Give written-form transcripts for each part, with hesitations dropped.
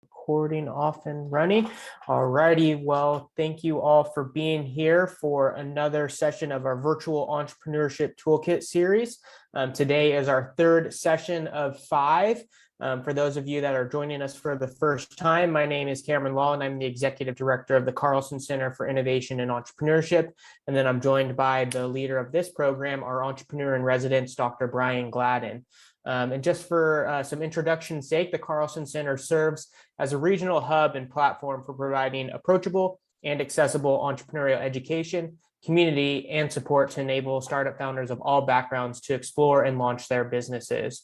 Recording off and running. Alrighty, well, thank you all for being here for another session of our virtual entrepreneurship toolkit series. Today is our third session of 5. For those of you that are joining us for the first time, my name is Cameron Law, and I'm the Executive Director of the Carlson Center for Innovation and Entrepreneurship. And then I'm joined by the leader of this program, our entrepreneur in residence, Dr. Brian Gladden. And just for some introduction's sake, the Carlson Center serves as a regional hub and platform for providing approachable and accessible entrepreneurial education, community, and support to enable startup founders of all backgrounds to explore and launch their businesses.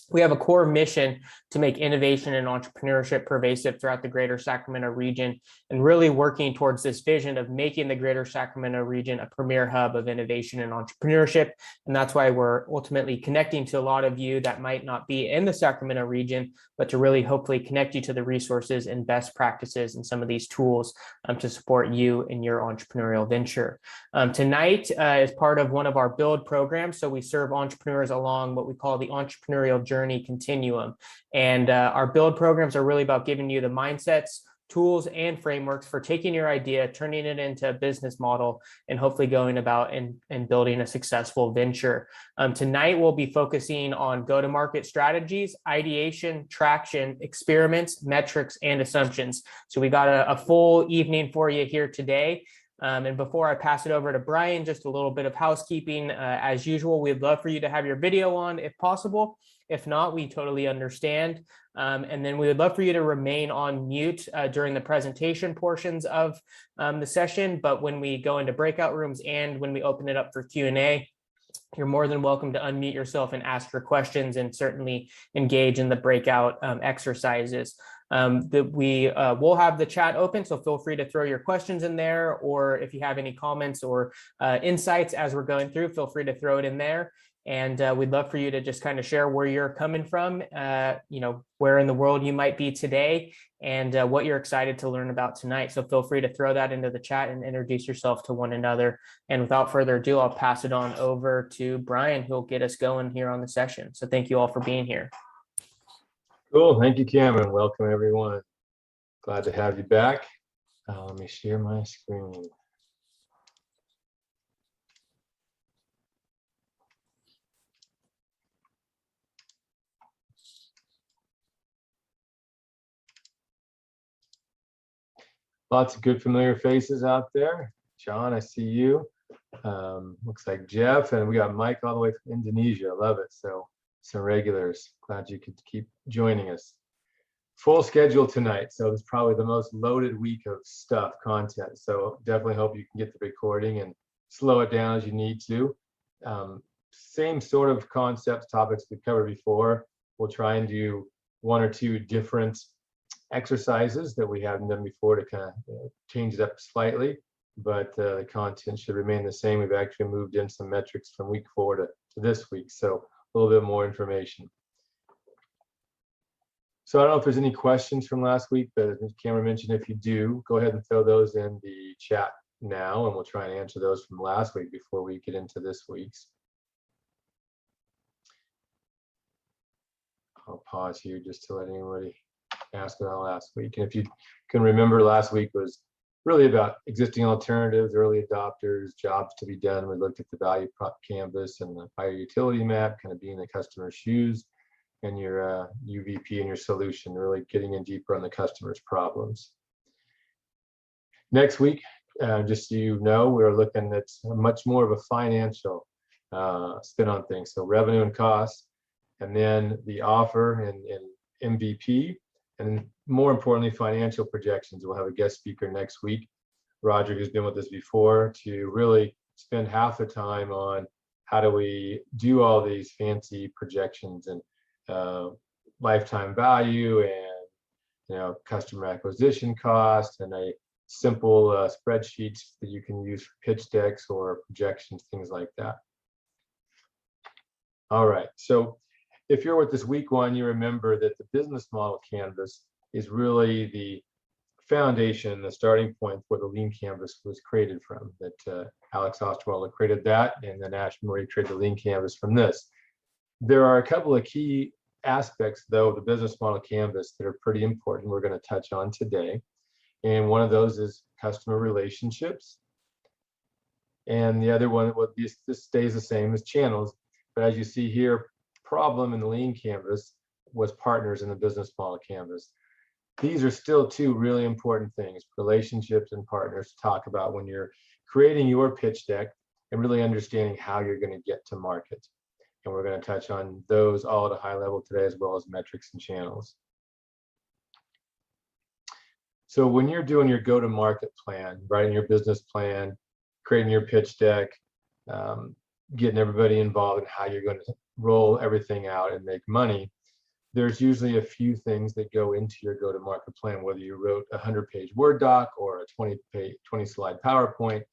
We have a core mission to make innovation and entrepreneurship pervasive throughout the greater Sacramento region, and really working towards this vision of making the greater Sacramento region a premier hub of innovation and entrepreneurship. And that's why we're ultimately connecting to a lot of you that might not be in the Sacramento region, but to really hopefully connect you to the resources and best practices and some of these tools to support you in your entrepreneurial venture. Tonight is part of one of our build programs. So we serve entrepreneurs along what we call the entrepreneurial journey continuum. And our build programs are really about giving you the mindsets, tools, and frameworks for taking your idea, turning it into a business model, and hopefully going about and building a successful venture. Tonight, we'll be focusing on go-to-market strategies, ideation, traction, experiments, metrics, and assumptions. So we got a full evening for you here today. And before I pass it over to Brian, just a little bit of housekeeping. As usual, we'd love for you to have your video on if possible. If not, we totally understand. And then we would love for you to remain on mute during the presentation portions of the session. But when we go into breakout rooms and when we open it up for Q&A, you're more than welcome to unmute yourself and ask your questions, and certainly engage in the breakout exercises. We will have the chat open, so feel free to throw your questions in there, or if you have any comments or insights as we're going through, feel free to throw it in there. And we'd love for you to just kind of share where you're coming from, where in the world you might be today, and what you're excited to learn about tonight. So feel free to throw that into the chat and introduce yourself to one another. And without further ado, I'll pass it on over to Brian, who'll get us going here on the session. So thank you all for being here. Cool. Thank you, Cameron. Welcome, everyone. Glad to have you back. Let me share my screen. Lots of good familiar faces out there. John, I see you. Looks like Jeff, and we got Mike all the way from Indonesia. Love it. So some regulars. Glad you could keep joining us. Full schedule tonight. So it's probably the most loaded week of stuff, content. So definitely hope you can get the recording and slow it down as you need to. Same sort of concepts, topics we covered before. We'll try and do 1 or 2 different exercises that we haven't done before to kind of change it up slightly, but the content should remain the same. We've actually moved in some metrics from week 4 to this week, so a little bit more information. So I don't know if there's any questions from last week, but as Cameron mentioned, if you do, go ahead and throw those in the chat now, and we'll try and answer those from last week before we get into this week's. I'll pause here just to let anybody ask about last week. And if you can remember, last week was really about existing alternatives, early adopters, jobs to be done. We looked at the value prop canvas and the buyer utility map, kind of being the customer's shoes, and your UVP and your solution, really getting in deeper on the customer's problems. Next week, just so you know, we're looking at much more of a financial spin on things. So revenue and costs, and then the offer and MVP. And more importantly, financial projections. We'll have a guest speaker next week, Roger, who's been with us before, to really spend half the time on how do we do all these fancy projections and lifetime value and customer acquisition cost, and a simple spreadsheet that you can use for pitch decks or projections, things like that. All right, so if you're with us week 1, you remember that the business model canvas is really the foundation, the starting point where the lean canvas was created from, that Alex Osterwalder created that, and then Ash Murray created the lean canvas from this. There are a couple of key aspects, though, of the business model canvas that are pretty important we're going to touch on today. And one of those is customer relationships. And the other one, this stays the same as channels. But as you see here, problem in the lean canvas was partners in the business model canvas. These are still two really important things, relationships and partners, to talk about when you're creating your pitch deck and really understanding how you're going to get to market. And we're going to touch on those all at a high level today, as well as metrics and channels. So when you're doing your go-to-market plan, writing your business plan, creating your pitch deck, getting everybody involved in how you're going to roll everything out and make money, there's usually a few things that go into your go-to-market plan, whether you wrote a 100-page Word doc or a 20-slide PowerPoint.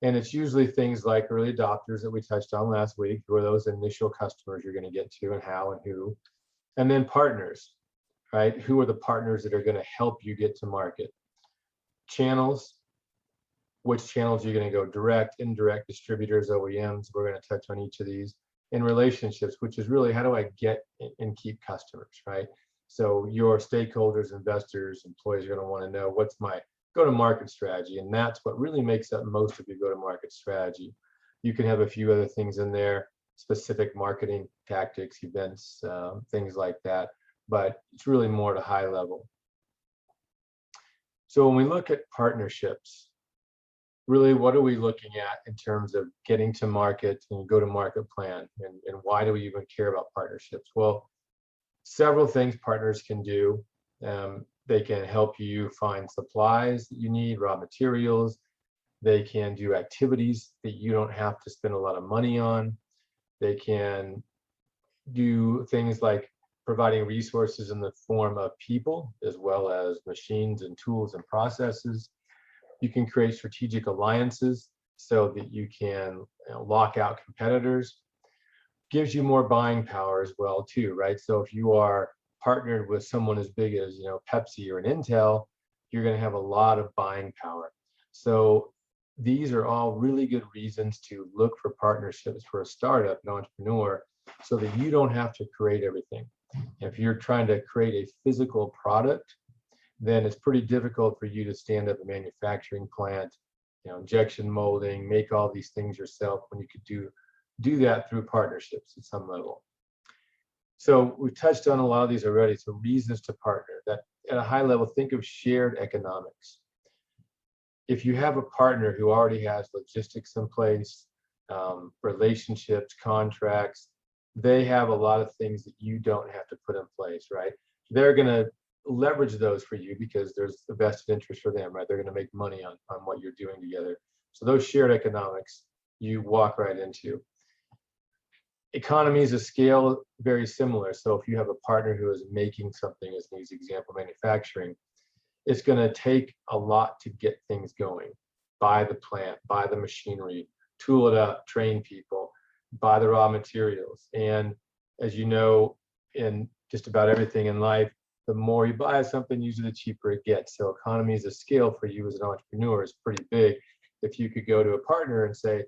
And it's usually things like early adopters that we touched on last week, who are those initial customers you're going to get to and how and who. And then partners, right? Who are the partners that are going to help you get to market? Channels, which channels are you going to go direct, indirect, distributors, OEMs? We're going to touch on each of these. And relationships, which is really how do I get and keep customers, right? So your stakeholders, investors, employees are going to want to know, what's my go-to-market strategy? And that's what really makes up most of your go-to-market strategy. You can have a few other things in there, specific marketing tactics, events, things like that, but it's really more at a high level. So when we look at partnerships, really, what are we looking at in terms of getting to market and go-to-market plan? And why do we even care about partnerships? Well, several things partners can do. They can help you find supplies that you need, raw materials. They can do activities that you don't have to spend a lot of money on. They can do things like providing resources in the form of people, as well as machines and tools and processes. You can create strategic alliances so that you can lock out competitors. Gives you more buying power as well too, right? So if you are partnered with someone as big as Pepsi or an Intel, you're going to have a lot of buying power. So these are all really good reasons to look for partnerships for a startup, an entrepreneur, so that you don't have to create everything. If you're trying to create a physical product, then it's pretty difficult for you to stand up a manufacturing plant, injection molding, make all these things yourself, when you could do that through partnerships at some level. So we've touched on a lot of these already. So reasons to partner, that at a high level, think of shared economics. If you have a partner who already has logistics in place, relationships, contracts, they have a lot of things that you don't have to put in place, right? They're going to leverage those for you because there's a vested interest for them, right? They're going to make money on what you're doing together. So those shared economics, you walk right into. Economies of scale, very similar. So if you have a partner who is making something, as an easy example, manufacturing, it's going to take a lot to get things going. Buy the plant, buy the machinery, tool it up, train people, buy the raw materials. And as you know, in just about everything in life, the more you buy something, usually the cheaper it gets. So economies of scale for you as an entrepreneur is pretty big. If you could go to a partner and say,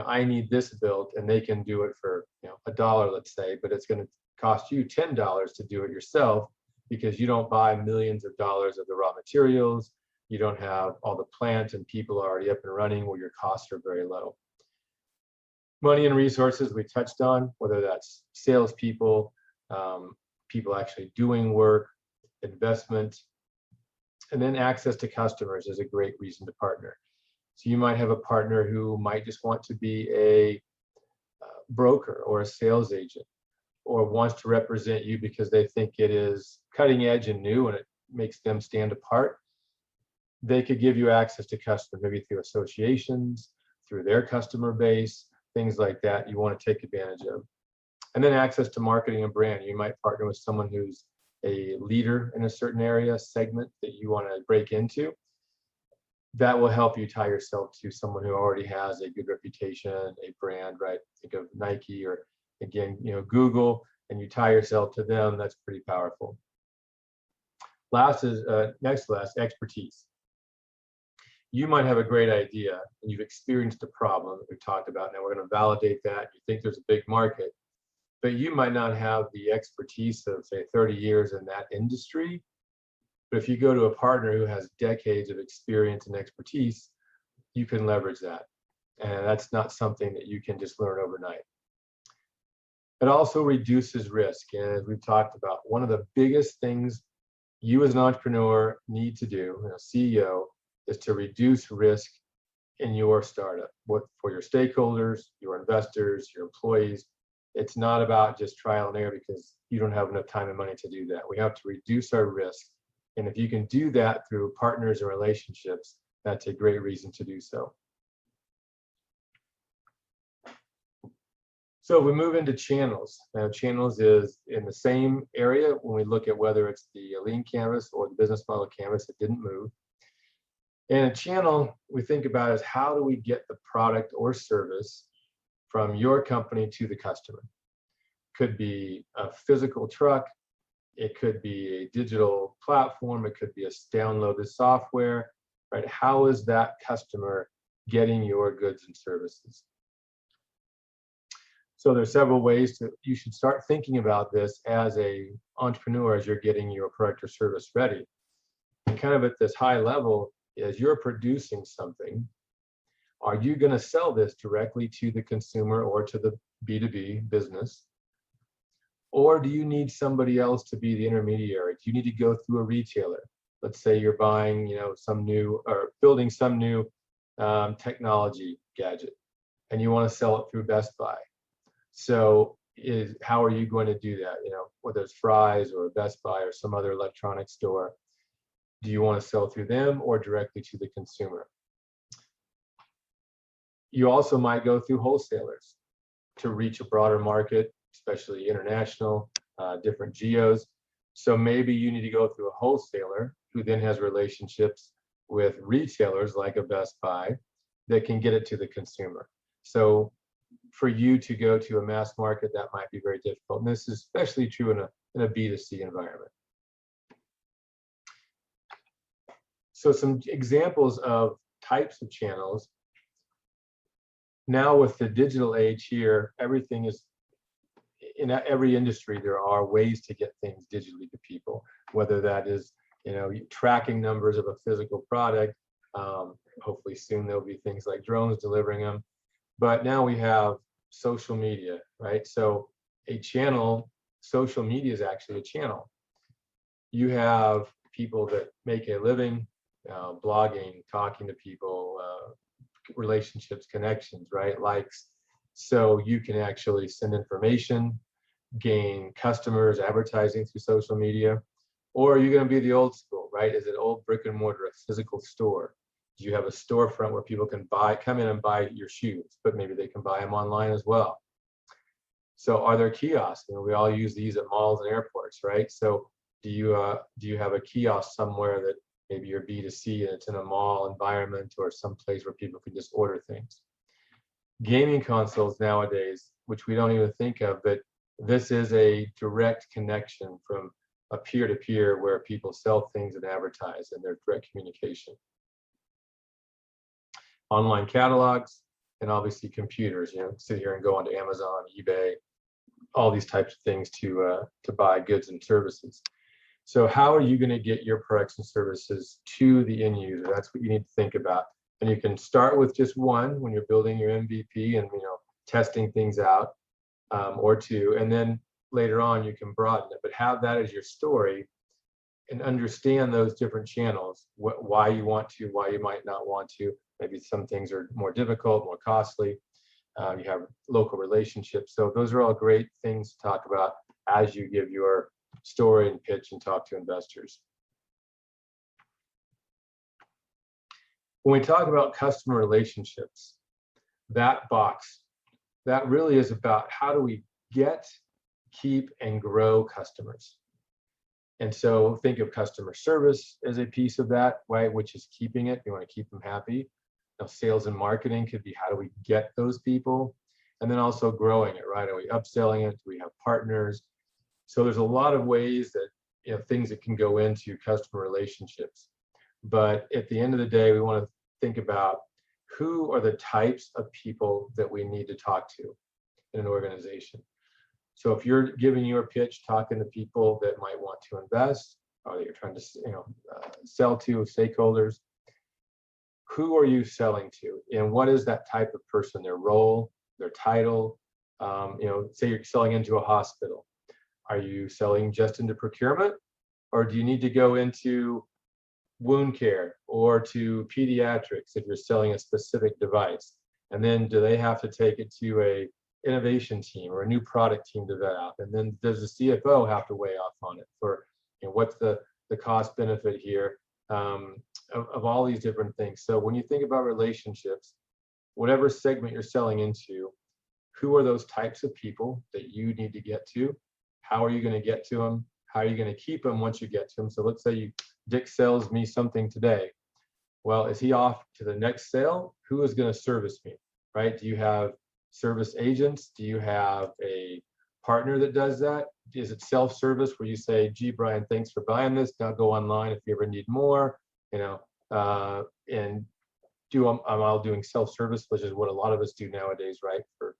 I need this built, and they can do it for $1, let's say, but it's going to cost you $10 to do it yourself, because you don't buy millions of dollars of the raw materials. You don't have all the plant and people already up and running, where your costs are very low. Money and resources we touched on, whether that's salespeople, people actually doing work, investment, and then access to customers is a great reason to partner. So you might have a partner who might just want to be a broker or a sales agent, or wants to represent you because they think it is cutting edge and new and it makes them stand apart. They could give you access to customers, maybe through associations, through their customer base, things like that you want to take advantage of. And then access to marketing and brand. You might partner with someone who's a leader in a certain area, segment that you want to break into. That will help you tie yourself to someone who already has a good reputation, a brand, right? Think of Nike, or again, Google, and you tie yourself to them. That's pretty powerful. Last is next last, expertise. You might have a great idea and you've experienced a problem that we've talked about. Now we're going to validate that. You think there's a big market, but you might not have the expertise of, say, 30 years in that industry. But if you go to a partner who has decades of experience and expertise, you can leverage that. And that's not something that you can just learn overnight. It also reduces risk. And as we've talked about, one of the biggest things you as an entrepreneur need to do, CEO, is to reduce risk in your startup, for your stakeholders, your investors, your employees. It's not about just trial and error, because you don't have enough time and money to do that. We have to reduce our risk. And if you can do that through partners and relationships, that's a great reason to do so. So we move into channels. Now, channels is in the same area when we look at whether it's the lean canvas or the business model canvas. It didn't move. And a channel we think about is, how do we get the product or service from your company to the customer? Could be a physical truck, it could be a digital platform, it could be a downloaded software, right? How is that customer getting your goods and services? So there's several ways you should start thinking about this as a entrepreneur, as you're getting your product or service ready. And kind of at this high level, as you're producing something, are you going to sell this directly to the consumer or to the B2B business? Or do you need somebody else to be the intermediary? Do you need to go through a retailer? Let's say you're buying, some new, or building some new technology gadget, and you want to sell it through Best Buy. So how are you going to do that? Whether it's Fry's or Best Buy or some other electronic store, do you want to sell through them or directly to the consumer? You also might go through wholesalers to reach a broader market, especially international, different geos. So maybe you need to go through a wholesaler who then has relationships with retailers like a Best Buy that can get it to the consumer. So for you to go to a mass market, that might be very difficult. And this is especially true in a B2C environment. So some examples of types of channels. Now with the digital age here, everything is, in every industry, there are ways to get things digitally to people, whether that is, tracking numbers of a physical product. Hopefully soon there'll be things like drones delivering them. But now we have social media, right? So a channel, social media is actually a channel. You have people that make a living blogging, talking to people, relationships, connections, right? Likes. So you can actually send information, gain customers, advertising through social media. Or are you going to be the old school, right? Is it old brick and mortar, a physical store? Do you have a storefront where people can come in and buy your shoes, but maybe they can buy them online as well? So are there kiosks? We all use these at malls and airports, right? So do you have a kiosk somewhere that maybe you're B2C and it's in a mall environment or some place where people can just order things? Gaming consoles nowadays, which we don't even think of, but this is a direct connection from a peer-to-peer where people sell things and advertise, and they're direct communication. Online catalogs, and obviously computers, sit here and go onto Amazon, eBay, all these types of things to buy goods and services. So how are you going to get your products and services to the end user? That's what you need to think about. And you can start with just one when you're building your MVP and testing things out, or two, and then later on you can broaden it. But have that as your story and understand those different channels, why you want to, why you might not want to. Maybe some things are more difficult, more costly. You have local relationships. So those are all great things to talk about as you give your story and pitch and talk to investors. When we talk about customer relationships, that box, that really is about how do we get, keep, and grow customers. And so think of customer service as a piece of that, right? Which is keeping it. You want to keep them happy. Sales and marketing could be how do we get those people? And then also growing it, right? Are we upselling it? Do we have partners? So there's a lot of ways that, things that can go into customer relationships. But at the end of the day, we want to think about who are the types of people that we need to talk to in an organization. So if you're giving your pitch, talking to people that might want to invest, or that you're trying to sell to stakeholders, who are you selling to, and what is that type of person, their role, their title? Say you're selling into a hospital. Are you selling just into procurement, or do you need to go into wound care or to pediatrics if you're selling a specific device? And then do they have to take it to a innovation team or a new product team to vet out? And then does the CFO have to weigh off on it for what's the cost benefit here, of all these different things? So when you think about relationships, whatever segment you're selling into, who are those types of people that you need to get to? How are you going to get to them? How are you going to keep them once you get to them? So let's say Dick sells me something today. Well, is he off to the next sale? Who is going to service me, right? Do you have service agents? Do you have a partner that does that? Is it self-service where you say, gee, Brian, thanks for buying this. Now go online if you ever need more, and I'm all doing self-service, which is what a lot of us do nowadays, right? For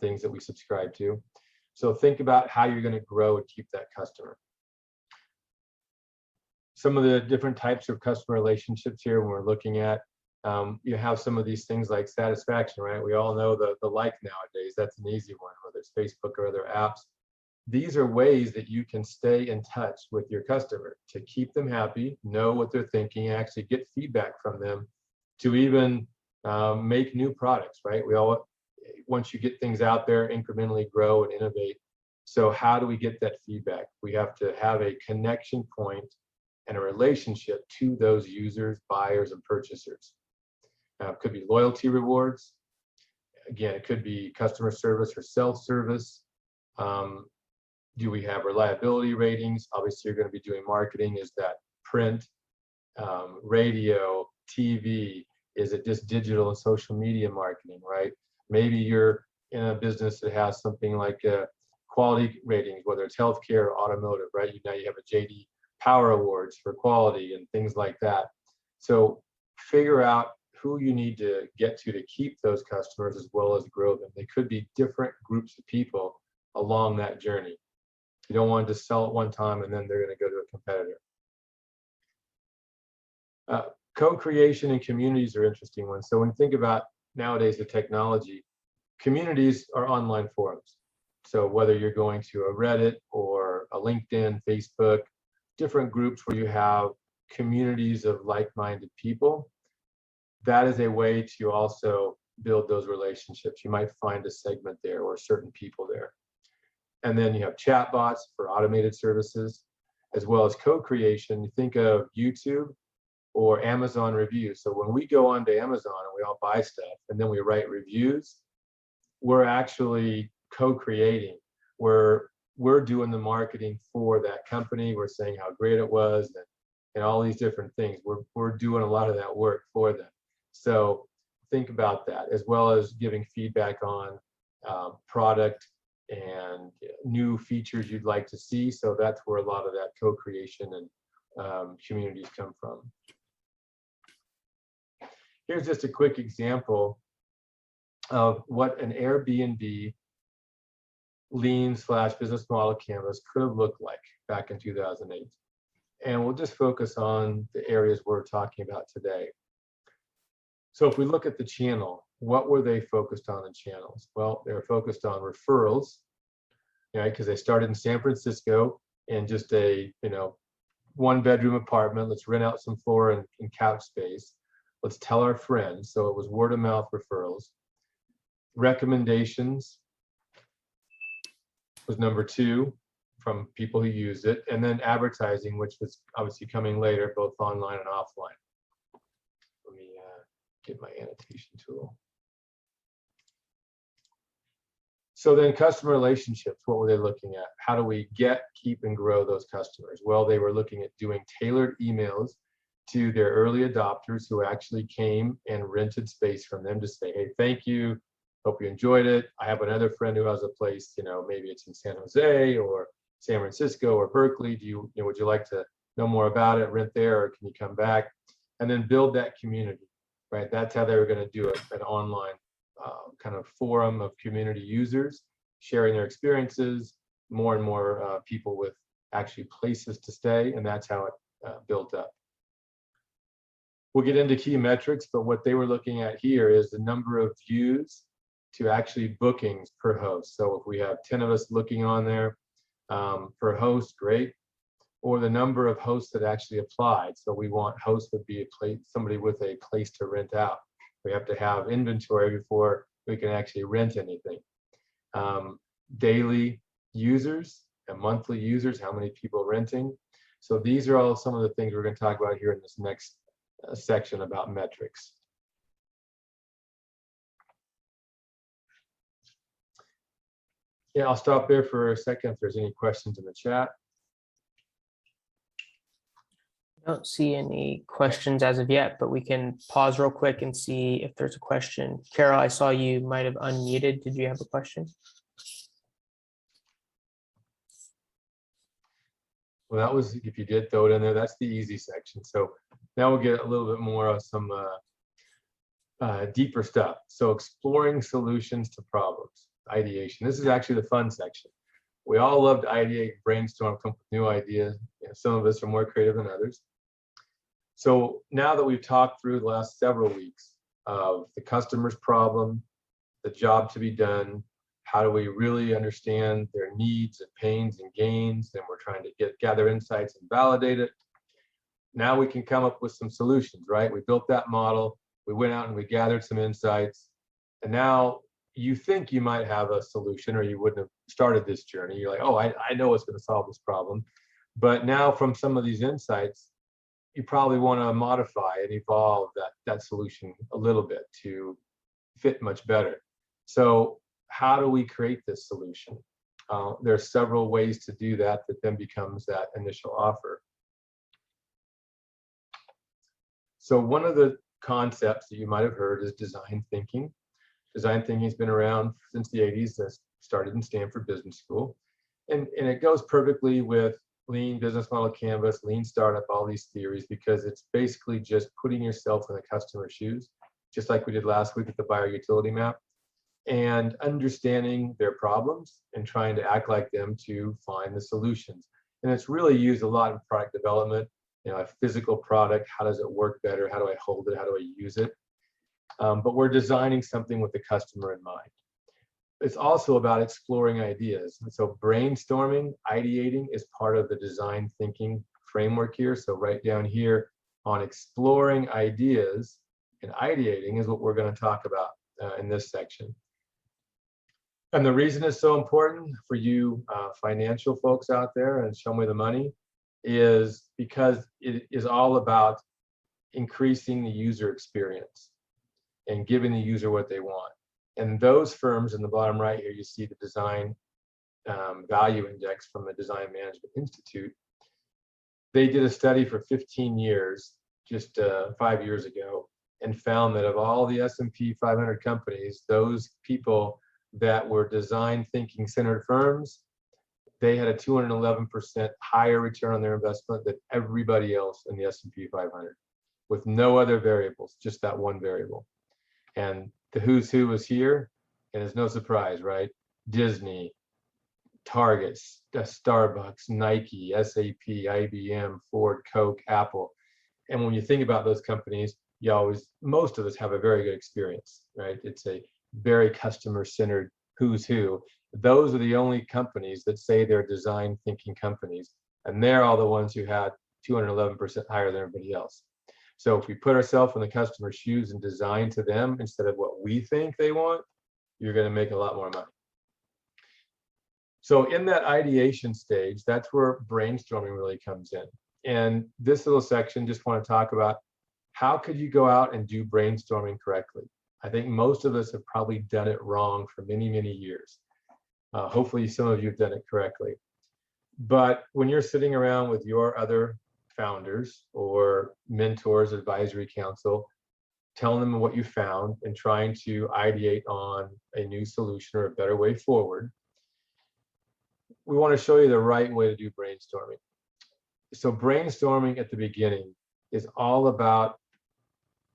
things that we subscribe to. So think about how you're going to grow and keep that customer. Some of the different types of customer relationships here when we're looking at, you have some of these things like satisfaction, right? We all know the like nowadays. That's an easy one, whether it's Facebook or other apps. These are ways that you can stay in touch with your customer to keep them happy, know what they're thinking, actually get feedback from them, to even make new products, right? Once you get things out there, incrementally grow and innovate. So how do we get that feedback? We have to have a connection point and a relationship to those users, buyers, and purchasers. It could be loyalty rewards. Again, it could be customer service or self-service. Do we have reliability ratings? Obviously, you're going to be doing marketing. Is that print, radio, TV? Is it just digital and social media marketing, right? Maybe you're in a business that has something like quality ratings, whether it's healthcare or automotive, right? Now you have a JD Power Awards for quality and things like that. So figure out who you need to get to keep those customers as well as grow them. They could be different groups of people along that journey. You don't want to just sell it one time and then they're going to go to a competitor. Co-creation and communities are interesting ones. So when you think about nowadays the technology, communities are online forums. So whether you're going to a Reddit or a LinkedIn, Facebook, different groups where you have communities of like-minded people, that is a way to also build those relationships. You might find a segment there or certain people there. And then you have chatbots for automated services, as well as co-creation. You think of YouTube or Amazon reviews. So when we go onto Amazon and we all buy stuff and then we write reviews, we're actually co-creating. We're doing the marketing for that company. We're saying how great it was and all these different things. We're doing a lot of that work for them. So think about that, as well as giving feedback on product and new features you'd like to see. So that's where a lot of that co-creation and communities come from. Here's just a quick example of what an Airbnb lean/business model canvas could have looked like back in 2008. And we'll just focus on the areas we're talking about today. So if we look at the channel, what were they focused on in channels? Well, they were focused on referrals, right? Because they started in San Francisco in just a one-bedroom apartment. Let's rent out some floor and couch space. Let's tell our friends. So it was word of mouth referrals. Recommendations was number 2 from people who used it. And then advertising, which was obviously coming later, both online and offline. Let me get my annotation tool. So then customer relationships, what were they looking at? How do we get, keep, and grow those customers? Well, they were looking at doing tailored emails to their early adopters who actually came and rented space from them to say, hey, thank you. Hope you enjoyed it. I have another friend who has a place, maybe it's in San Jose or San Francisco or Berkeley. Would you like to know more about it, rent there, or can you come back? And then build that community, right? That's how they were going to do it, an online kind of forum of community users, sharing their experiences, more and more people with actually places to stay, and that's how it built up. We'll get into key metrics, but what they were looking at here is the number of views to actually bookings per host. So if we have 10 of us looking on there per host, great. Or the number of hosts that actually applied. So we want hosts would be somebody with a place to rent out. We have to have inventory before we can actually rent anything. Daily users and monthly users, how many people renting. So these are all some of the things we're going to talk about here in this next section about metrics. Yeah, I'll stop there for a second if there's any questions in the chat. I don't see any questions as of yet, but we can pause real quick and see if there's a question. Carol, I saw you might have unmuted. Did you have a question? Well, that was, if you did throw it in there, that's the easy section. So now we'll get a little bit more of some deeper stuff. So exploring solutions to problems, ideation. This is actually the fun section. We all love to ideate, brainstorm, come up with new ideas. You know, some of us are more creative than others. So now that we've talked through the last several weeks of the customer's problem, the job to be done, how do we really understand their needs and pains and gains, and we're trying to gather insights and validate it. Now we can come up with some solutions, right? We built that model, we went out and we gathered some insights, and now you think you might have a solution or you wouldn't have started this journey. You're like, oh, I know what's going to solve this problem. But now from some of these insights, you probably want to modify and evolve that solution a little bit to fit much better. So how do we create this solution? There are several ways to do that then becomes that initial offer. So one of the concepts that you might have heard is design thinking. Design thinking has been around since the 80s. That started in Stanford Business School. And it goes perfectly with lean business model canvas, lean startup, all these theories, because it's basically just putting yourself in the customer's shoes, just like we did last week with the buyer utility map, and understanding their problems and trying to act like them to find the solutions. And it's really used a lot in product development, you know, a physical product, how does it work better? How do I hold it? How do I use it? But we're designing something with the customer in mind. It's also about exploring ideas. And so brainstorming, ideating is part of the design thinking framework here. So right down here on exploring ideas and ideating is what we're going to talk about in this section. And the reason it's so important for you financial folks out there, and show me the money, is because it is all about increasing the user experience and giving the user what they want. And those firms in the bottom right here, you see the design value index from the Design Management Institute. They did a study for 15 years, just 5 years ago, and found that of all the S&P 500 companies, those people that were design thinking centered firms, they had a 211% higher return on their investment than everybody else in the S&P 500, with no other variables, just that one variable. And the who's who was here, and it's no surprise, right? Disney, Target, Starbucks, Nike, SAP, IBM, Ford, Coke, Apple. And when you think about those companies, most of us have a very good experience, right? It's a very customer-centered who's who. Those are the only companies that say they're design thinking companies, and they're all the ones who had 211% higher than everybody else. So if we put ourselves in the customer's shoes and design to them instead of what we think they want, you're going to make a lot more money. So in that ideation stage, that's where brainstorming really comes in. And this little section, just want to talk about how could you go out and do brainstorming correctly? I think most of us have probably done it wrong for many, many years. Hopefully some of you have done it correctly. But when you're sitting around with your other founders or mentors, advisory council, telling them what you found and trying to ideate on a new solution or a better way forward, we want to show you the right way to do brainstorming. So brainstorming at the beginning is all about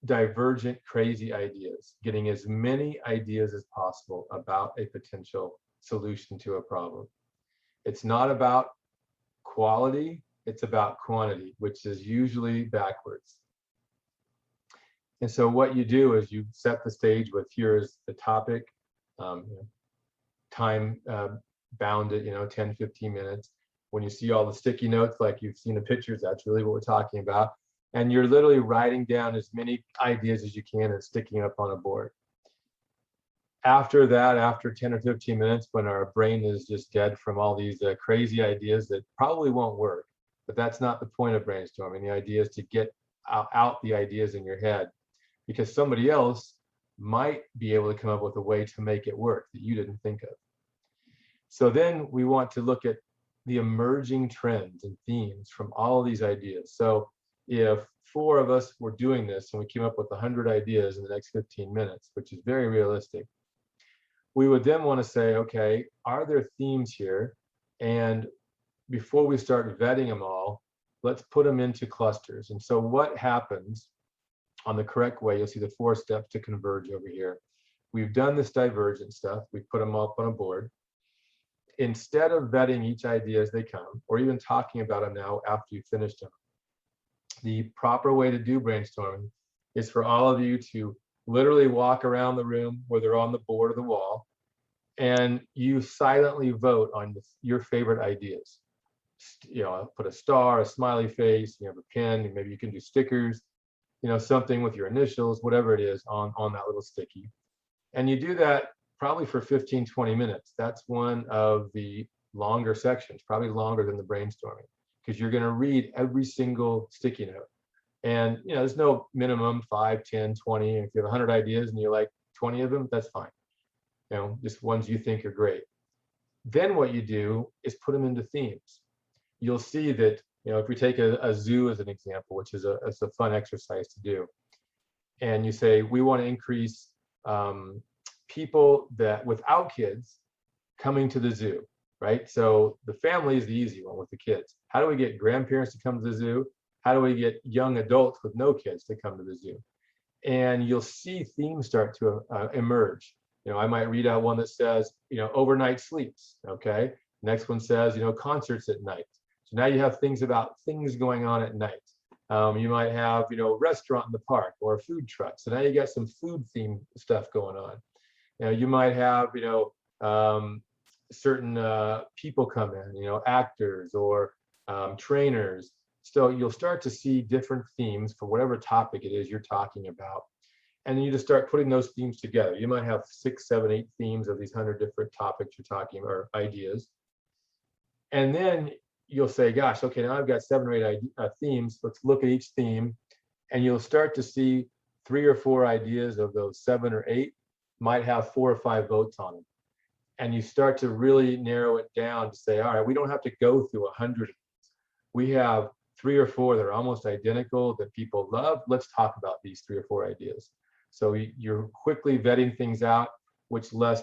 divergent, crazy ideas, getting as many ideas as possible about a potential solution to a problem. It's not about quality, it's about quantity, which is usually backwards. And so what you do is you set the stage with, here's the topic, time bound it, 10, 15 minutes. When you see all the sticky notes, like you've seen the pictures, that's really what we're talking about. And you're literally writing down as many ideas as you can and sticking up on a board. After that, after 10 or 15 minutes, when our brain is just dead from all these crazy ideas that probably won't work, but that's not the point of brainstorming. The idea is to get out the ideas in your head, because somebody else might be able to come up with a way to make it work that you didn't think of. So then we want to look at the emerging trends and themes from all of these ideas. So if 4 of us were doing this and we came up with 100 ideas in the next 15 minutes, which is very realistic, we would then want to say, okay, are there themes here? And before we start vetting them all, let's put them into clusters. And so what happens on the correct way, you'll see the 4 steps to converge over here. We've done this divergent stuff. We put them up on a board. Instead of vetting each idea as they come, or even talking about them now after you finished them, the proper way to do brainstorming is for all of you to literally walk around the room, whether on the board or the wall, and you silently vote on your favorite ideas. Put a star, a smiley face, you have a pen, maybe you can do stickers, something with your initials, whatever it is on that little sticky. And you do that probably for 15, 20 minutes. That's one of the longer sections, probably longer than the brainstorming, because you're going to read every single sticky note. And there's no minimum 5, 10, 20. If you have 100 ideas and you like 20 of them, that's fine. Just ones you think are great. Then what you do is put them into themes. You'll see that, if we take a zoo as an example, which is a fun exercise to do, and you say, we want to increase people that without kids coming to the zoo, right? So the family is the easy one with the kids. How do we get grandparents to come to the zoo? How do we get young adults with no kids to come to the zoo? And you'll see themes start to emerge. I might read out one that says, overnight sleeps, okay? Next one says, concerts at night. So now you have things about things going on at night. You might have, restaurant in the park or a food truck. So now you got some food themed stuff going on. You might have, certain people come in, actors or trainers. So you'll start to see different themes for whatever topic it is you're talking about. And then you just start putting those themes together. You might have 6, 7, 8 themes of these 100 different topics you're talking or ideas. And then you'll say, gosh, okay, now I've got 7 or 8 themes. Let's look at each theme. And you'll start to see 3 or 4 ideas of those 7 or 8 might have 4 or 5 votes on them. And you start to really narrow it down to say, all right, we don't have to go through 100. We have 3 or 4 that are almost identical that people love. Let's talk about these 3 or 4 ideas. So you're quickly vetting things out, which lets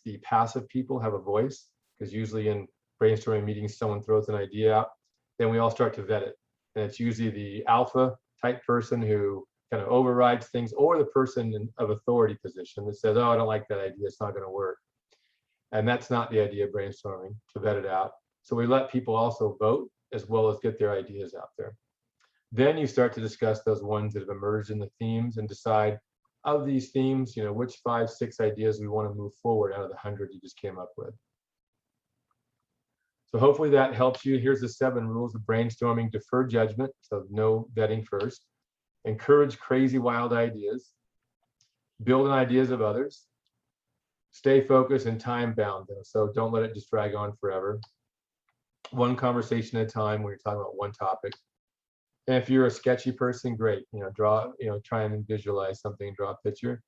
the passive people have a voice, because usually in brainstorming meetings, someone throws an idea out, then we all start to vet it. And it's usually the alpha type person who kind of overrides things, or the person of authority position that says, oh, I don't like that idea, it's not going to work. And that's not the idea of brainstorming, to vet it out. So we let people also vote as well as get their ideas out there. Then you start to discuss those ones that have emerged in the themes and decide, of these themes, which 5, 6 ideas we want to move forward out of the 100 you just came up with. So hopefully that helps you. Here's the 7 rules of brainstorming. Defer judgment, so no vetting first. Encourage crazy, wild ideas. Build on ideas of others. Stay focused and time bound, though, so don't let it just drag on forever. One conversation at a time when you're talking about one topic. And if you're a sketchy person, great, draw, try and visualize something, draw a picture.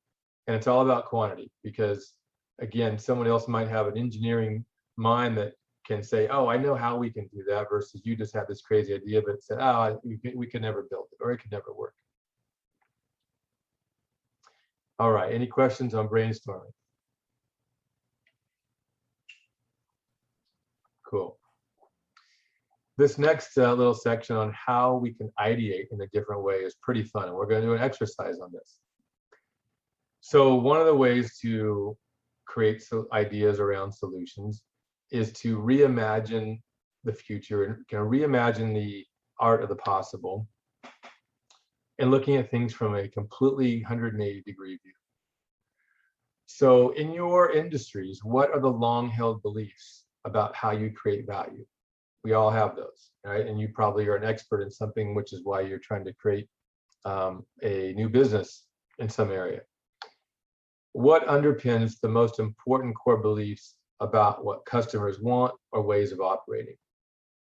And it's all about quantity, because again, someone else might have an engineering mind that can say, oh, I know how we can do that, versus you just have this crazy idea, but said, oh, we could never build it, or it could never work. All right, any questions on brainstorming? Cool. This next little section on how we can ideate in a different way is pretty fun, and we're going to do an exercise on this. So one of the ways to create ideas around solutions is to reimagine the future and kind of reimagine the art of the possible and looking at things from a completely 180-degree view. So in your industries, what are the long-held beliefs about how you create value? We all have those, right? And you probably are an expert in something, which is why you're trying to create a new business in some area. What underpins the most important core beliefs about what customers want or ways of operating?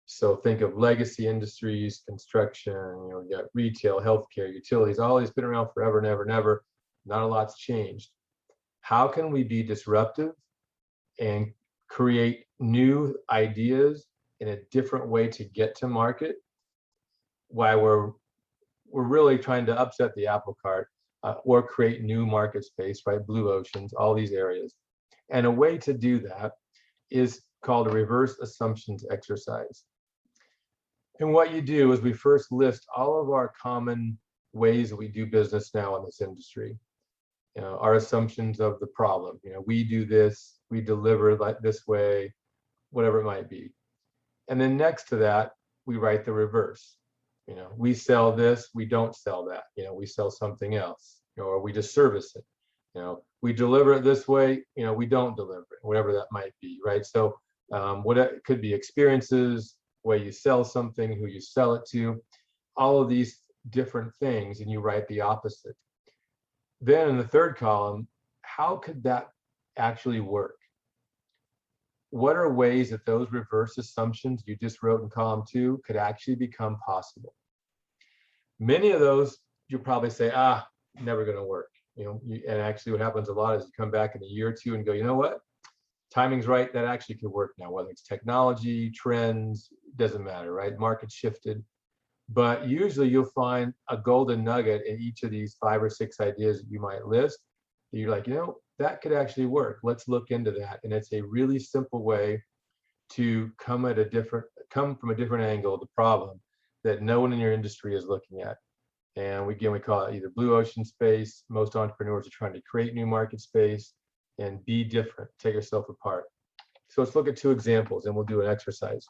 So think of legacy industries, construction, you got retail, healthcare, utilities, all these been around forever and ever and ever. Not a lot's changed. How can we be disruptive and create new ideas in a different way to get to market while we're really trying to upset the apple cart or create new market space, right? Blue oceans, all these areas. And a way to do that is called a reverse assumptions exercise. And what you do is we first list all of our common ways that we do business now in this industry. Our assumptions of the problem. We do this, we deliver like this way, whatever it might be. And then next to that, we write the reverse. We sell this, we don't sell that. We sell something else, or we just service it. We deliver it this way, we don't deliver it, whatever that might be, right? So what it could be experiences, way you sell something, who you sell it to, all of these different things, and you write the opposite. Then in the third column, how could that actually work? What are ways that those reverse assumptions you just wrote in column 2 could actually become possible? Many of those, you'll probably say, never going to work. And actually what happens a lot is you come back in a year or two and go, you know what? Timing's right, that actually could work now, whether it's technology, trends, doesn't matter, right? Market shifted. But usually you'll find a golden nugget in each of these 5 or 6 ideas that you might list. That you're like, that could actually work. Let's look into that. And it's a really simple way to come from a different angle of the problem that no one in your industry is looking at. And we call it either blue ocean space. Most entrepreneurs are trying to create new market space and be different, take yourself apart. So let's look at 2 examples and we'll do an exercise.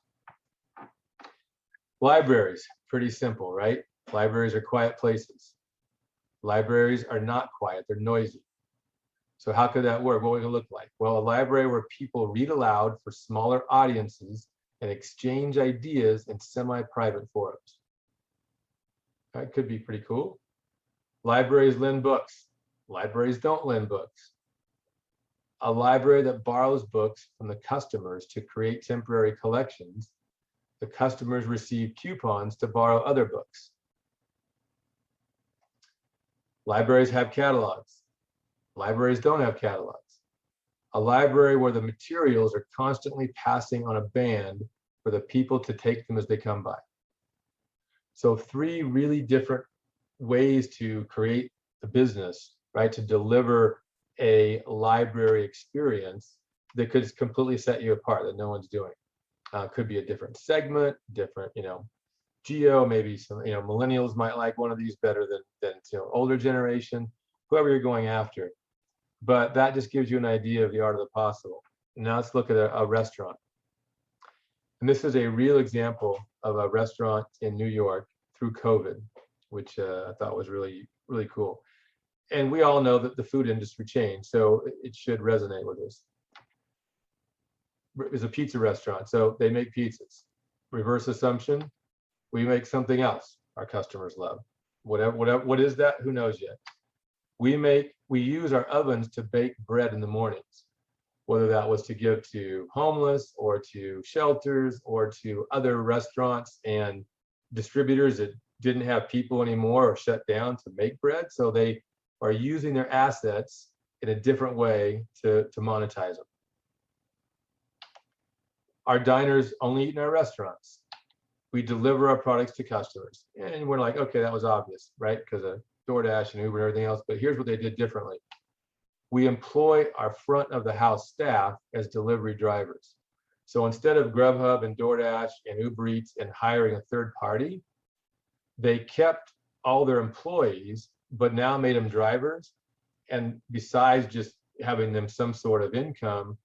Libraries, pretty simple, right? Libraries are quiet places. Libraries are not quiet, they're noisy. So how could that work? What would it look like? Well, a library where people read aloud for smaller audiences and exchange ideas in semi-private forums. That could be pretty cool. Libraries lend books. Libraries don't lend books. A library that borrows books from the customers to create temporary collections. The customers receive coupons to borrow other books. Libraries have catalogs. Libraries don't have catalogs. A library where the materials are constantly passing on a band for the people to take them as they come by. So 3 really different ways to create a business, right? To deliver a library experience that could completely set you apart that no one's doing. Could be a different segment, different, geo, maybe some, millennials might like one of these better than older generation, whoever you're going after. But that just gives you an idea of the art of the possible. Now let's look at a restaurant. And this is a real example of a restaurant in New York through COVID, which I thought was really, really cool. And we all know that the food industry changed, so it should resonate with us. It's a pizza restaurant, so they make pizzas. Reverse assumption, we make something else our customers love. What is that? Who knows yet? We use our ovens to bake bread in the mornings, whether that was to give to homeless or to shelters or to other restaurants and distributors that didn't have people anymore or shut down to make bread. So they are using their assets in a different way to monetize them. Our diners only eat in our restaurants. We deliver our products to customers. And we're like, okay, that was obvious, right? Because of DoorDash and Uber and everything else. But here's what they did differently. We employ our front of the house staff as delivery drivers. So instead of Grubhub and DoorDash and Uber Eats and hiring a third party, they kept all their employees, but now made them drivers. And besides just having them some sort of income,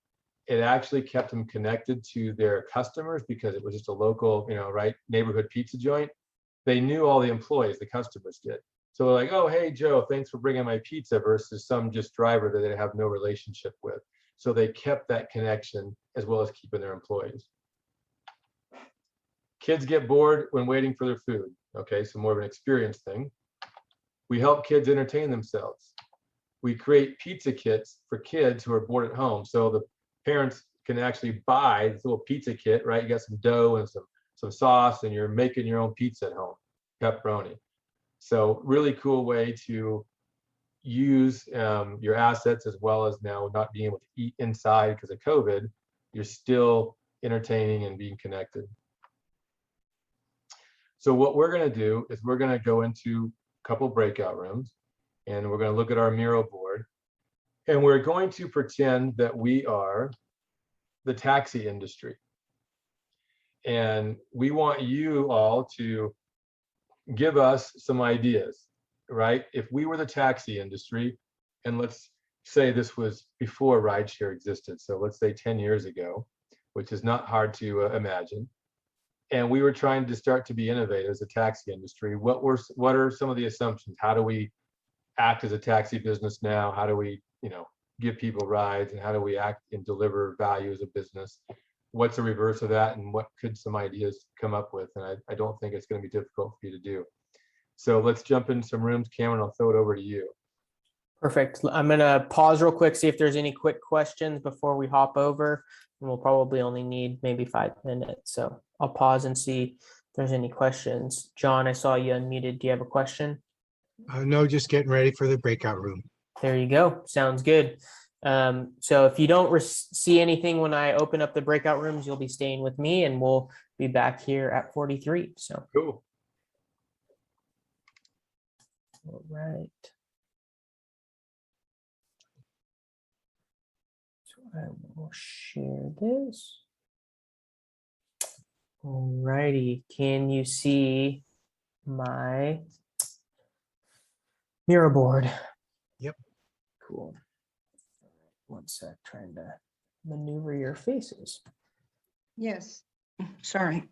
it actually kept them connected to their customers because it was just a local, right, neighborhood pizza joint. They knew all the employees, the customers did. So they're like, oh, hey, Joe, thanks for bringing my pizza, versus some just driver that they have no relationship with. So they kept that connection as well as keeping their employees. Kids get bored when waiting for their food. Okay, so more of an experience thing. We help kids entertain themselves. We create pizza kits for kids who are bored at home. So the parents can actually buy this little pizza kit, right? You got some dough and some sauce, and you're making your own pizza at home, pepperoni. So really cool way to use your assets, as well as now not being able to eat inside because of COVID, you're still entertaining and being connected. So what we're going to do is we're going to go into a couple breakout rooms, and we're going to look at our mural board, and we're going to pretend that we are the taxi industry. And we want you all to give us some ideas, right? If we were the taxi industry, and let's say this was before rideshare existed, so let's say 10 years ago, which is not hard to imagine, and we were trying to start to be innovative as a taxi industry, what are some of the assumptions? How do we act as a taxi business now? How do we, give people rides, and how do we act and deliver value as a business? What's the reverse of that, and what could some ideas come up with? And I don't think it's going to be difficult for you to do. So let's jump in some rooms. Cameron, I'll throw it over to you. Perfect. I'm going to pause real quick, see if there's any quick questions before we hop over. And we'll probably only need maybe 5 minutes. So I'll pause and see if there's any questions. John, I saw you unmuted. Do you have a question? No, just getting ready for the breakout room. There you go. Sounds good. So if you don't see anything when I open up the breakout rooms, you'll be staying with me, and we'll be back here at 43. So cool. All right. So I will share this. All righty. Can you see my mirror board? Yep. Cool. One sec, trying to maneuver your faces. Yes, sorry.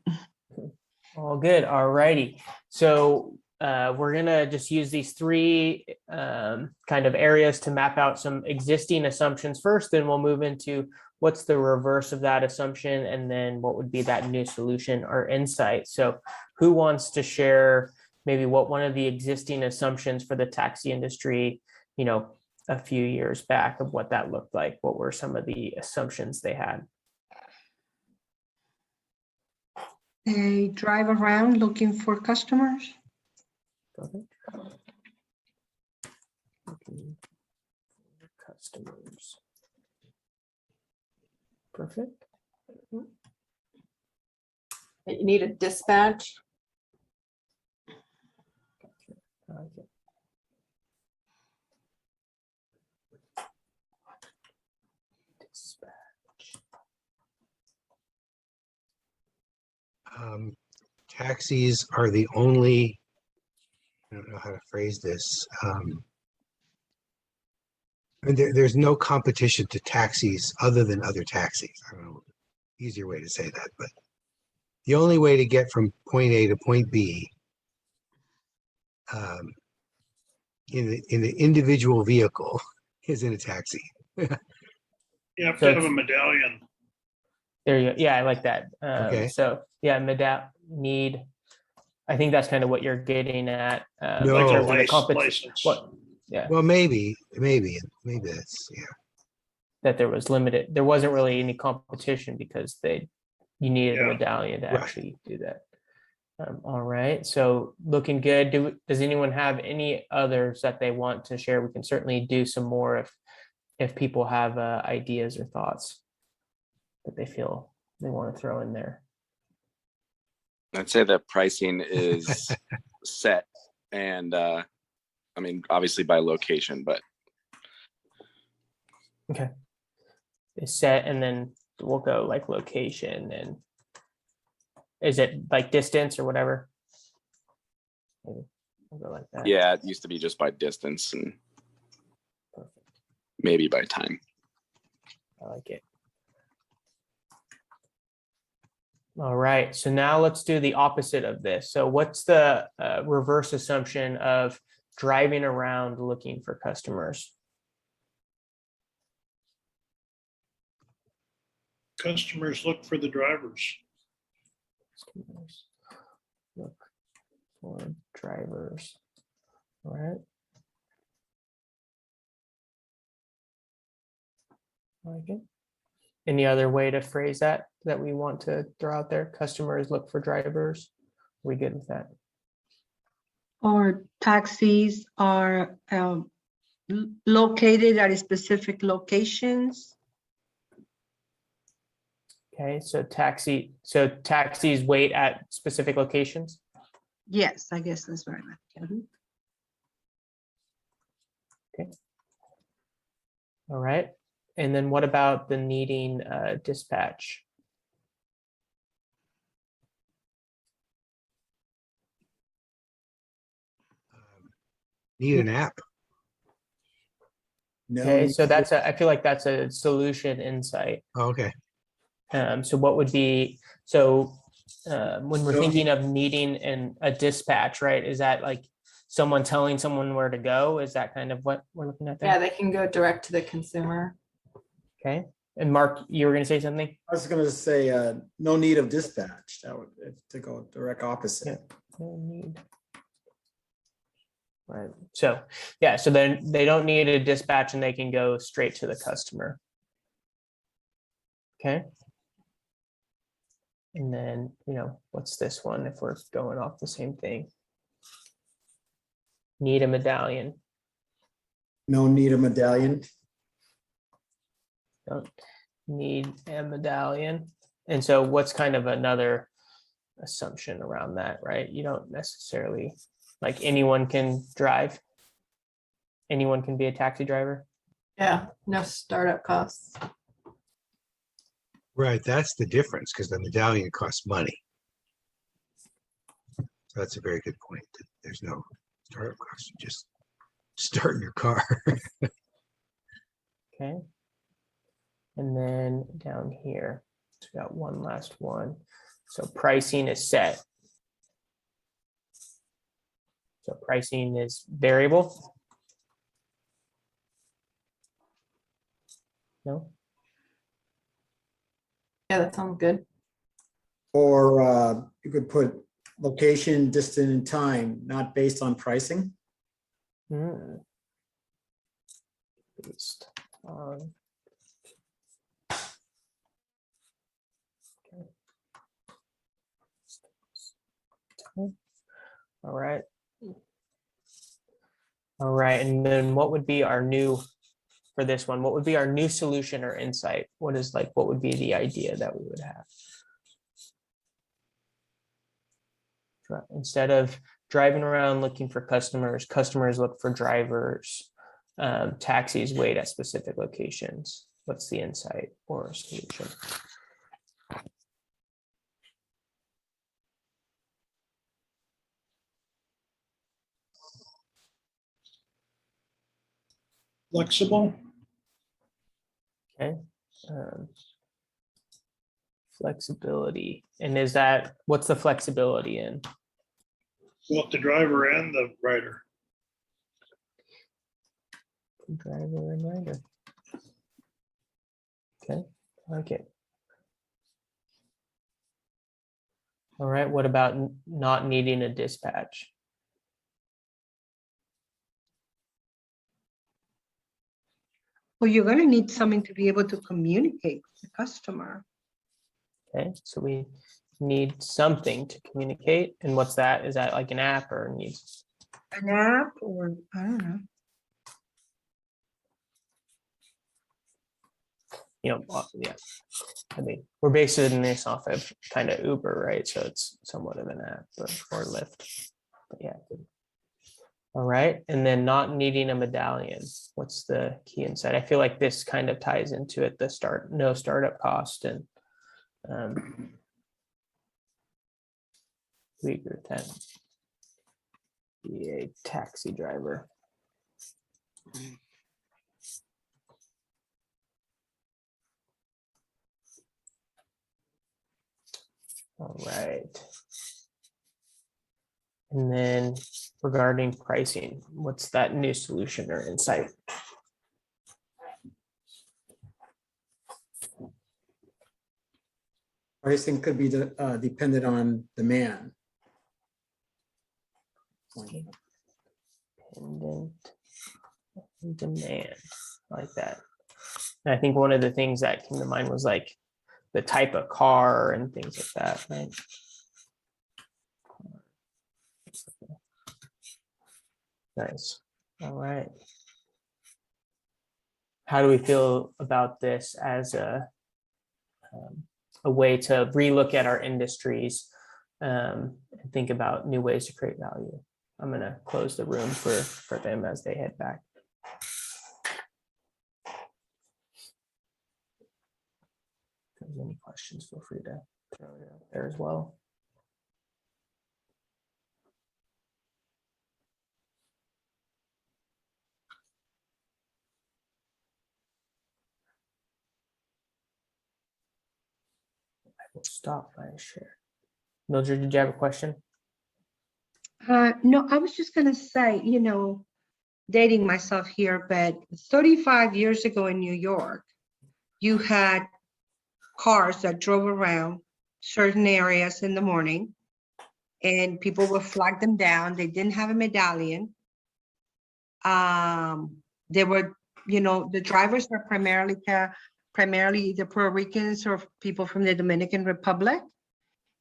All good. All righty. So we're gonna just use these 3 kind of areas to map out some existing assumptions first, then we'll move into what's the reverse of that assumption, and then what would be that new solution or insight. So who wants to share maybe what one of the existing assumptions for the taxi industry, a few years back, of what that looked like? What were some of the assumptions they had? They drive around looking for customers. Looking for customers. Perfect. You need a dispatch. Okay. Dispatch. Taxis are the only, I don't know how to phrase this. There's no competition to taxis other than other taxis. I don't know, easier way to say that, but the only way to get from point A to point B in the individual vehicle is in a taxi. You have So to have a medallion. There you go. Yeah, I like that. Okay. So yeah, need. I think that's kind of what you're getting at. No. in terms of Like the a license. What? Yeah, Well, maybe that's, yeah. that there wasn't really any competition because you needed a Yeah. medallion to Right. actually do that. All right. So looking good. Does anyone have any others that they want to share? We can certainly do some more if people have ideas or thoughts that they feel they want to throw in there. I'd say that pricing is set, and obviously by location, but Okay. It's set, and then we'll go like location, and is it like distance or whatever? Maybe we'll go like that. yeah, it used to be just by distance, and Perfect. maybe by time. I like it. All right, so now let's do the opposite of this. So what's the reverse assumption of driving around looking for customers? Customers look for the drivers. Customers look for drivers. All right. I like it. Any other way to phrase that we want to throw out there? Customers look for drivers. We good with that? Or taxis are located at specific locations. Okay, so taxis wait at specific locations. Yes, I guess that's what I meant. Mhm. All right. And then what about the needing dispatch? Need an app. Okay, so that's I feel like that's a solution insight. Oh, okay. So what would be, when we're thinking of needing a dispatch, right? Is that like someone telling someone where to go? Is that kind of what we're looking at Yeah, there? they can go direct to the consumer. Okay. And Mark, you were gonna say something? I was gonna say, no need of dispatch. That would, to go direct opposite. No need. Right. So, yeah, so then they don't need a dispatch and they can go straight to the customer. Okay. And then, what's this one if we're going off the same thing? Need a medallion. No need a medallion. Don't need a medallion. And so what's kind of another assumption around that, right? You don't necessarily, like anyone can drive. Anyone can be a taxi driver. Yeah, no startup costs. Right, that's the difference because the medallion costs money. So that's a very good point. That there's no startup cost. You just start your car. Okay. And then down here, so we got one last one. So pricing is set. So pricing is variable. No? Yeah, that sounds good. Or you could put location, distance, and time, not based on pricing. Hmm. Based on. Okay. All right. All right, and then what would be our new, for this one, what would be our new solution or insight? What would be the idea that we would have? Instead of driving around looking for customers, customers look for drivers, taxis wait at specific locations. What's the insight or solution? Flexible. Okay. Flexibility. And what's the flexibility in? Both the driver and the rider. Driver and rider. Okay, I like it. All right, what about not needing a dispatch? Well, you're gonna need something to be able to communicate with the customer. Okay, so we need something to communicate. And what's that? Is that like an app or needs? An app or, I don't know. Yeah. I mean, we're basing this off of kind of Uber, right? So it's somewhat of an app or Lyft. But yeah. All right. And then not needing a medallion. What's the key insight? I feel like this kind of ties into it, no startup cost. And we agree with that. Be a taxi driver. All right. And then regarding pricing, what's that new solution or insight? Pricing could be dependent on demand. Dependent demand, like that. And I think one of the things that came to mind was like the type of car and things like that, right? Nice. All right. How do we feel about this as a way to relook at our industries and think about new ways to create value? I'm going to close the room for them as they head back. If there's any questions, feel free to throw it out there as well. I will stop my share. Mildred, did you have a question? No, I was just gonna say, dating myself here, but 35 years ago in New York, you had cars that drove around certain areas in the morning and people would flag them down. They didn't have a medallion. They were, the drivers were primarily either Puerto Ricans or people from the Dominican Republic.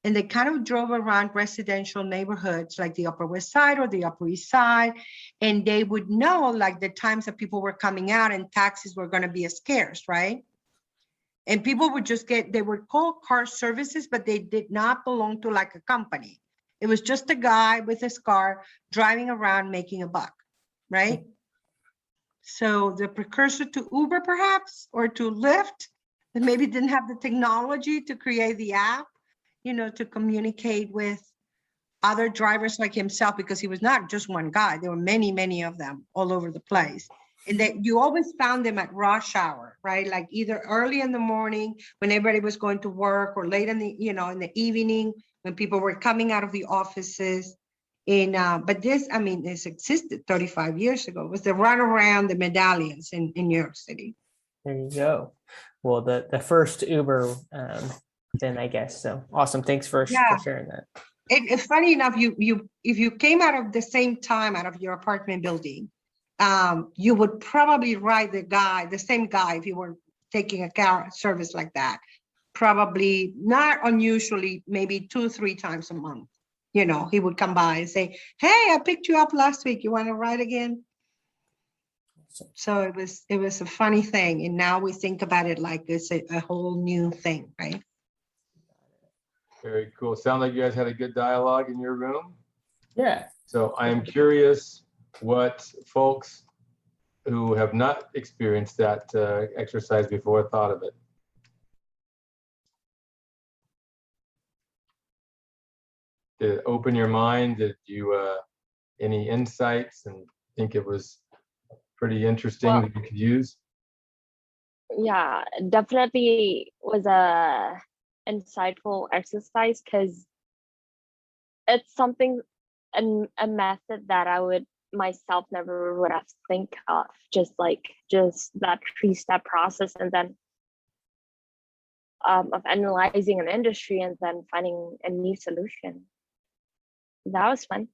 And they kind of drove around residential neighborhoods like the Upper West Side or the Upper East Side. And they would know like the times that people were coming out and taxis were going to be scarce, right? And people would just they were called car services, but they did not belong to like a company. It was just a guy with his car driving around making a buck, right? So the precursor to Uber perhaps, or to Lyft, that maybe didn't have the technology to create the app, to communicate with other drivers like himself, because he was not just one guy. There were many, many of them all over the place. And that you always found them at rush hour, right? Like either early in the morning when everybody was going to work, or late in the, in the evening when people were coming out of the offices. But this existed 35 years ago. It was the runaround, the medallions in New York City. There you go. Well, the first Uber, then I guess. So awesome. Thanks for sharing that. It's funny enough, if you came out of the same time out of your apartment building, you would probably ride the same guy, if you were taking a car service like that, probably not unusually, maybe 2-3 times a month. He would come by and say, "Hey, I picked you up last week. You want to ride again?" So it was a funny thing. And now we think about it like it's a whole new thing, right? Very cool. Sound like you guys had a good dialogue in your room. Yeah. So I am curious what folks who have not experienced that exercise before thought of it. Did it open your mind? Did you any insights and think it was pretty interesting Well, that you could use? Yeah, definitely was a insightful exercise, because it's something, a method that I would myself never would have think of, just that 3-step process, and then of analyzing an industry and then finding a new solution. That was fun.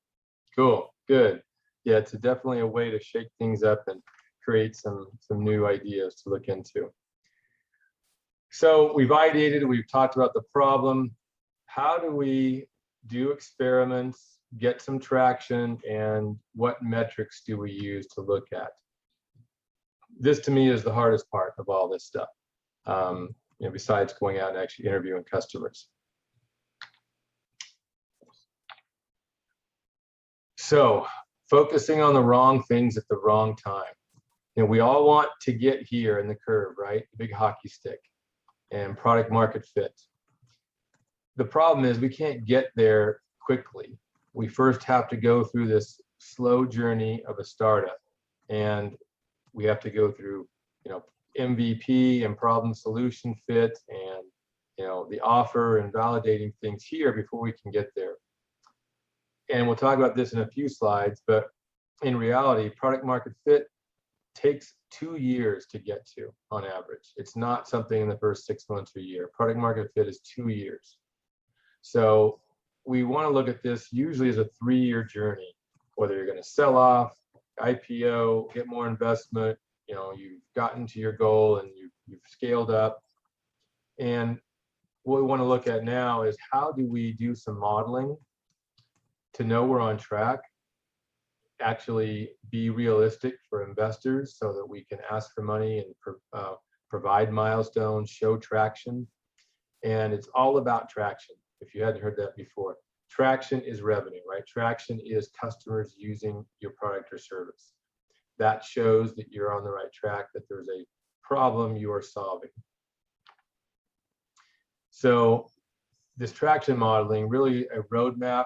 Cool, good. Yeah, it's definitely a way to shake things up and create some new ideas to look into. So we've ideated, we've talked about the problem. How do we do experiments, get some traction, and what metrics do we use to look at? This to me is the hardest part of all this stuff, besides going out and actually interviewing customers. So focusing on the wrong things at the wrong time. We all want to get here in the curve, right? The big hockey stick and product market fit. The problem is we can't get there quickly. We first have to go through this slow journey of a startup, and we have to go through, MVP and problem solution fit, the offer and validating things here before we can get there. And we'll talk about this in a few slides, but in reality, product market fit takes 2 years to get to on average. It's not something in the first 6 months or a year. Product market fit is 2 years. So we want to look at this usually as a 3-year journey, whether you're going to sell off, IPO, get more investment, you've gotten to your goal and you've scaled up. And what we want to look at now is how do we do some modeling to know we're on track, actually be realistic for investors so that we can ask for money and provide milestones, show traction. And it's all about traction. If you hadn't heard that before, traction is revenue, right? Traction is customers using your product or service. That shows that you're on the right track, that there's a problem you are solving. So this traction modeling, really a roadmap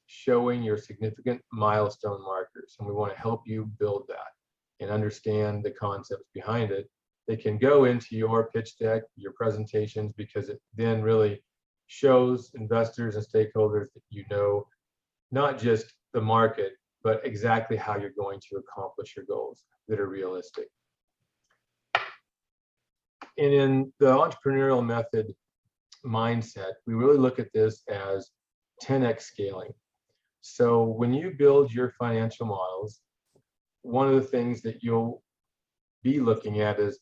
showing your significant milestone markers. And we want to help you build that and understand the concepts behind it. They can go into your pitch deck, your presentations, because it then really shows investors and stakeholders that you know not just the market, but exactly how you're going to accomplish your goals that are realistic. And in the entrepreneurial method mindset, we really look at this as 10x scaling. So when you build your financial models, one of the things that you'll be looking at is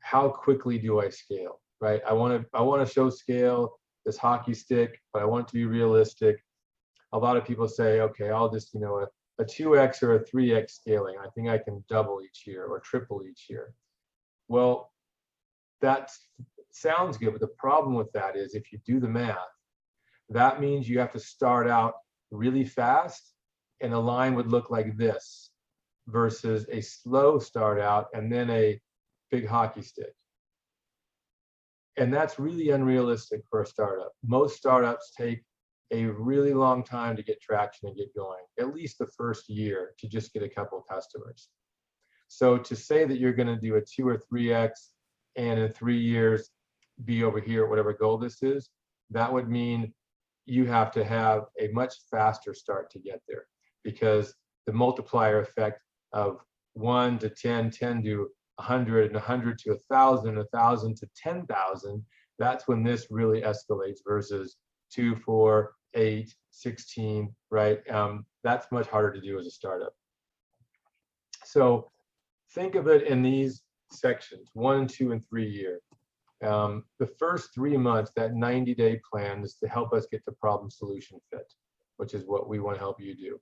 how quickly do I scale, right? I want to show scale, this hockey stick, but I want it to be realistic. A lot of people say, okay, I'll just, a 2x or a 3x scaling. I think I can double each year or triple each year. Well, that sounds good, but the problem with that is if you do the math, that means you have to start out really fast and a line would look like this versus a slow start out and then a big hockey stick. And that's really unrealistic for a startup. Most startups take a really long time to get traction and get going, at least the first year to just get a couple of customers. So to say that you're going to do a 2 or 3x and in 3 years be over here at whatever goal this is, that would mean you have to have a much faster start to get there, because the multiplier effect of 1 to 10, 10 to 100, and 100 to 1,000, 1,000 to 10,000, that's when this really escalates versus 2, 4, 8, 16, right? That's much harder to do as a startup. So think of it in these sections, 1, 2, and 3 year. The first 3 months, that 90-day plan is to help us get to problem solution fit, which is what we want to help you do.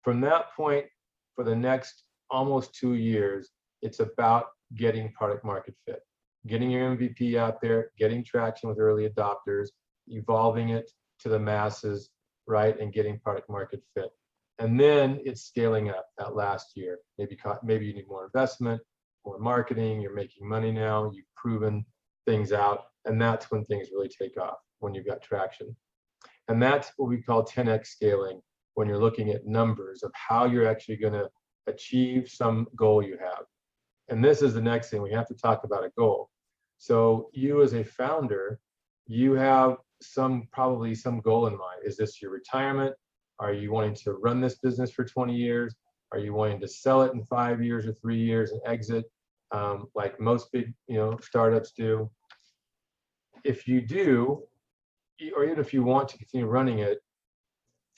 From that point, for the next almost 2 years, it's about getting product market fit, getting your MVP out there, getting traction with early adopters, evolving it to the masses, right, and getting product market fit. And then it's scaling up that last year. Maybe you need more investment, more marketing, you're making money now, you've proven things out, and that's when things really take off, when you've got traction. And that's what we call 10x scaling, when you're looking at numbers of how you're actually going to achieve some goal you have. And this is the next thing, we have to talk about a goal. So you as a founder, you have probably some goal in mind. Is this your retirement? Are you wanting to run this business for 20 years? Are you wanting to sell it in 5 years or 3 years and exit, like most big startups do? If you do, or even if you want to continue running it,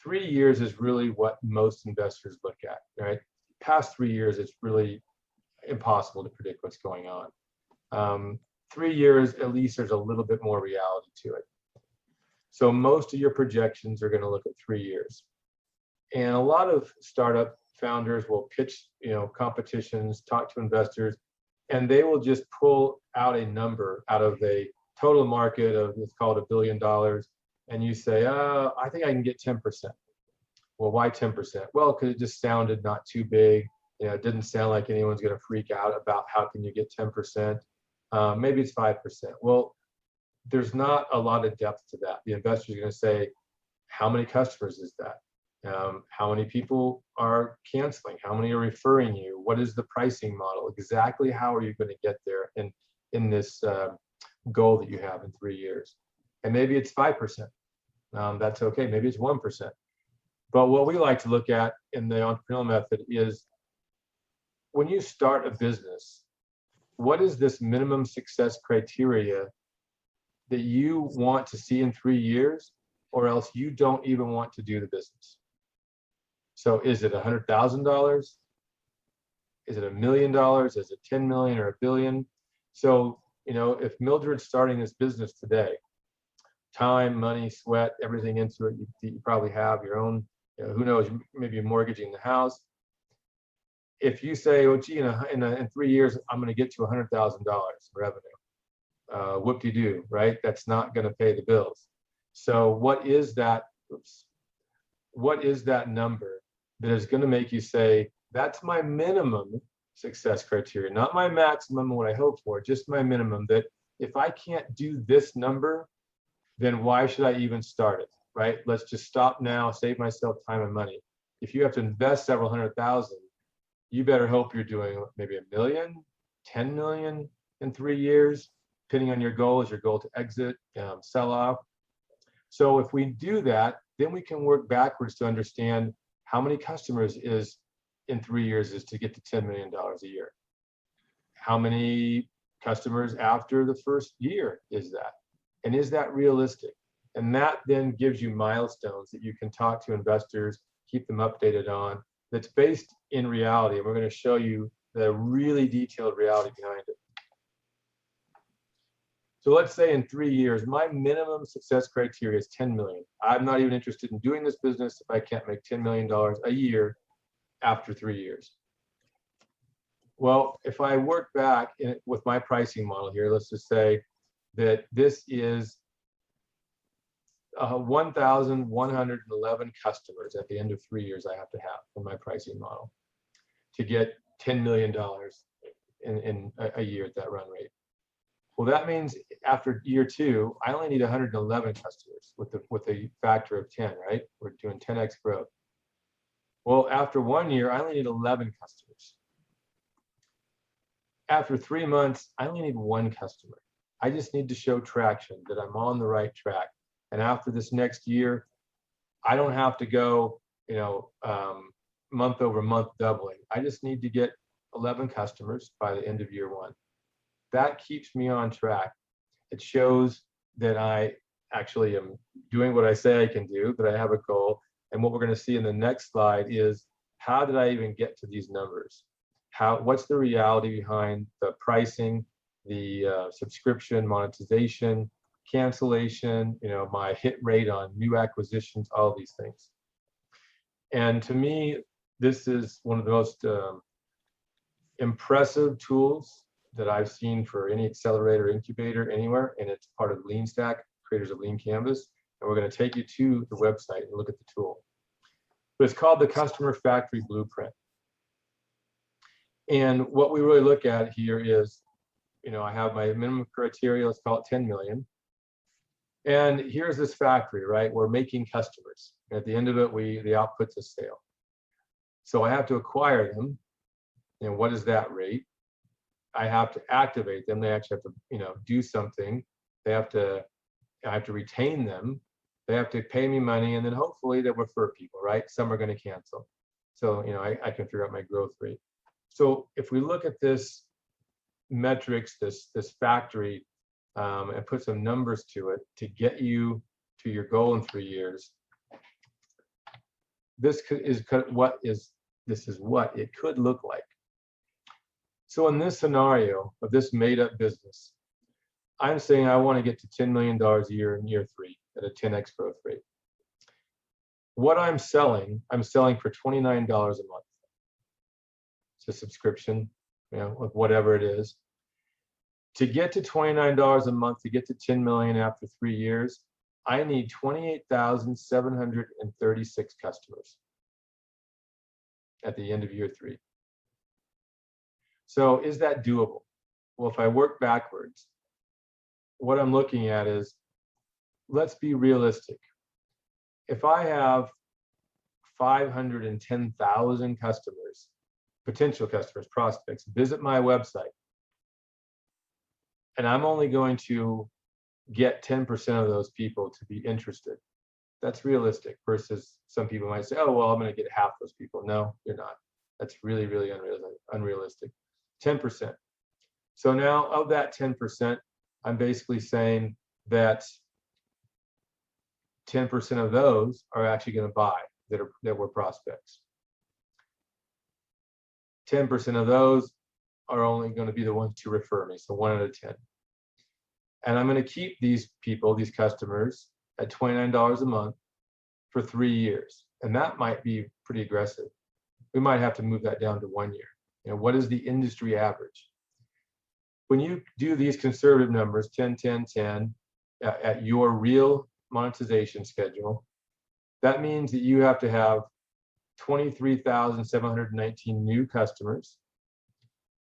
3 years is really what most investors look at, right? Past 3 years, it's really impossible to predict what's going on. 3 years, at least there's a little bit more reality to it. So most of your projections are going to look at 3 years. And a lot of startup founders will pitch, competitions, talk to investors, and they will just pull out a number out of a total market of, it's called $1 billion. And you say, I think I can get 10%. Well, why 10%? Well, because it just sounded not too big. It didn't sound like anyone's going to freak out about how can you get 10%. Maybe it's 5%. Well, there's not a lot of depth to that. The investor is going to say, how many customers is that? How many people are canceling? How many are referring you? What is the pricing model? Exactly how are you going to get there in this goal that you have in 3 years? And maybe it's 5%. That's okay. Maybe it's 1%. But what we like to look at in the entrepreneurial method is when you start a business, what is this minimum success criteria that you want to see in 3 years, or else you don't even want to do the business? So is it $100,000? Is it $1 million? Is it 10 million or a billion? So, you know, if Mildred's starting this business today, time, money, sweat, everything into it, you probably have your own, you know, who knows, maybe you're mortgaging the house. If you say, oh, gee, in 3 years, I'm going to get to $100,000 revenue, whoop-de-doo, right? That's not going to pay the bills. So what is that? What is that number that is going to make you say, that's my minimum success criteria, not my maximum, what I hope for, just my minimum, that if I can't do this number, then why should I even start it, right? Let's just stop now, save myself time and money. If you have to invest several $100,000, you better hope you're doing maybe 1 million, 10 million in 3 years, depending on your goal. Is your goal to exit, sell off? So if we do that, then we can work backwards to understand how many customers is in 3 years is to get to $10 million a year. How many customers after the first year is that? And is that realistic? And that then gives you milestones that you can talk to investors, keep them updated on, that's based in reality. And we're going to show you the really detailed reality behind it. So let's say in 3 years, my minimum success criteria is 10 million. I'm not even interested in doing this business if I can't make $10 million a year after 3 years. Well, if I work back with my pricing model here, let's just say that this is 1,111 customers at the end of 3 years I have to have in my pricing model to get $10 million in a year at that run rate. Well, that means after year 2, I only need 111 customers with a factor of 10, right? We're doing 10x growth. Well, after 1 year, I only need 11 customers. After 3 months, I only need 1 customer. I just need to show traction that I'm on the right track. And after this next year, I don't have to go, you know, month over month doubling. I just need to get 11 customers by the end of year 1. That keeps me on track. It shows that I actually am doing what I say I can do, that I have a goal. And what we're going to see in the next slide is, how did I even get to these numbers? What's the reality behind the pricing, the subscription, monetization, cancellation, you know, my hit rate on new acquisitions, all these things. And to me, this is one of the most impressive tools that I've seen for any accelerator incubator anywhere, and it's part of Lean Stack, creators of Lean Canvas. And we're going to take you to the website and look at the tool. But it's called the Customer Factory Blueprint. And what we really look at here is, you know, I have my minimum criteria, let's call it 10 million. And here's this factory, right? We're making customers. At the end of it, the output's a sale. So I have to acquire them. And what is that rate? I have to activate them. They actually have to, you know, do something. I have to retain them. They have to pay me money, and then hopefully they refer people, right? Some are going to cancel. So, you know, I can figure out my growth rate. So if we look at this metrics, this factory, and put some numbers to it to get you to your goal in 3 years, this is what it could look like. So in this scenario of this made-up business, I'm saying I want to get to $10 million a year in year 3 at a 10x growth rate. What I'm selling for $29 a month. It's a subscription, you know, of whatever it is. To get to $29 a month, to get to 10 million after 3 years, I need 28,736 customers at the end of year 3. So is that doable? Well, if I work backwards, what I'm looking at is, let's be realistic. If I have 510,000 customers, potential customers, prospects, visit my website, and I'm only going to get 10% of those people to be interested. That's realistic versus some people might say, oh, well, I'm going to get half those people. No, you're not. That's really, really unrealistic. 10%. So now of that 10%, I'm basically saying that 10% of those are actually going to buy that were prospects. 10% of those are only going to be the ones to refer me. So 1 out of 10. And I'm going to keep these people, these customers, at $29 a month for 3 years. And that might be pretty aggressive. We might have to move that down to 1 year. You know, what is the industry average? When you do these conservative numbers, 10, 10, 10, at your real monetization schedule, that means that you have to have 23,719 new customers.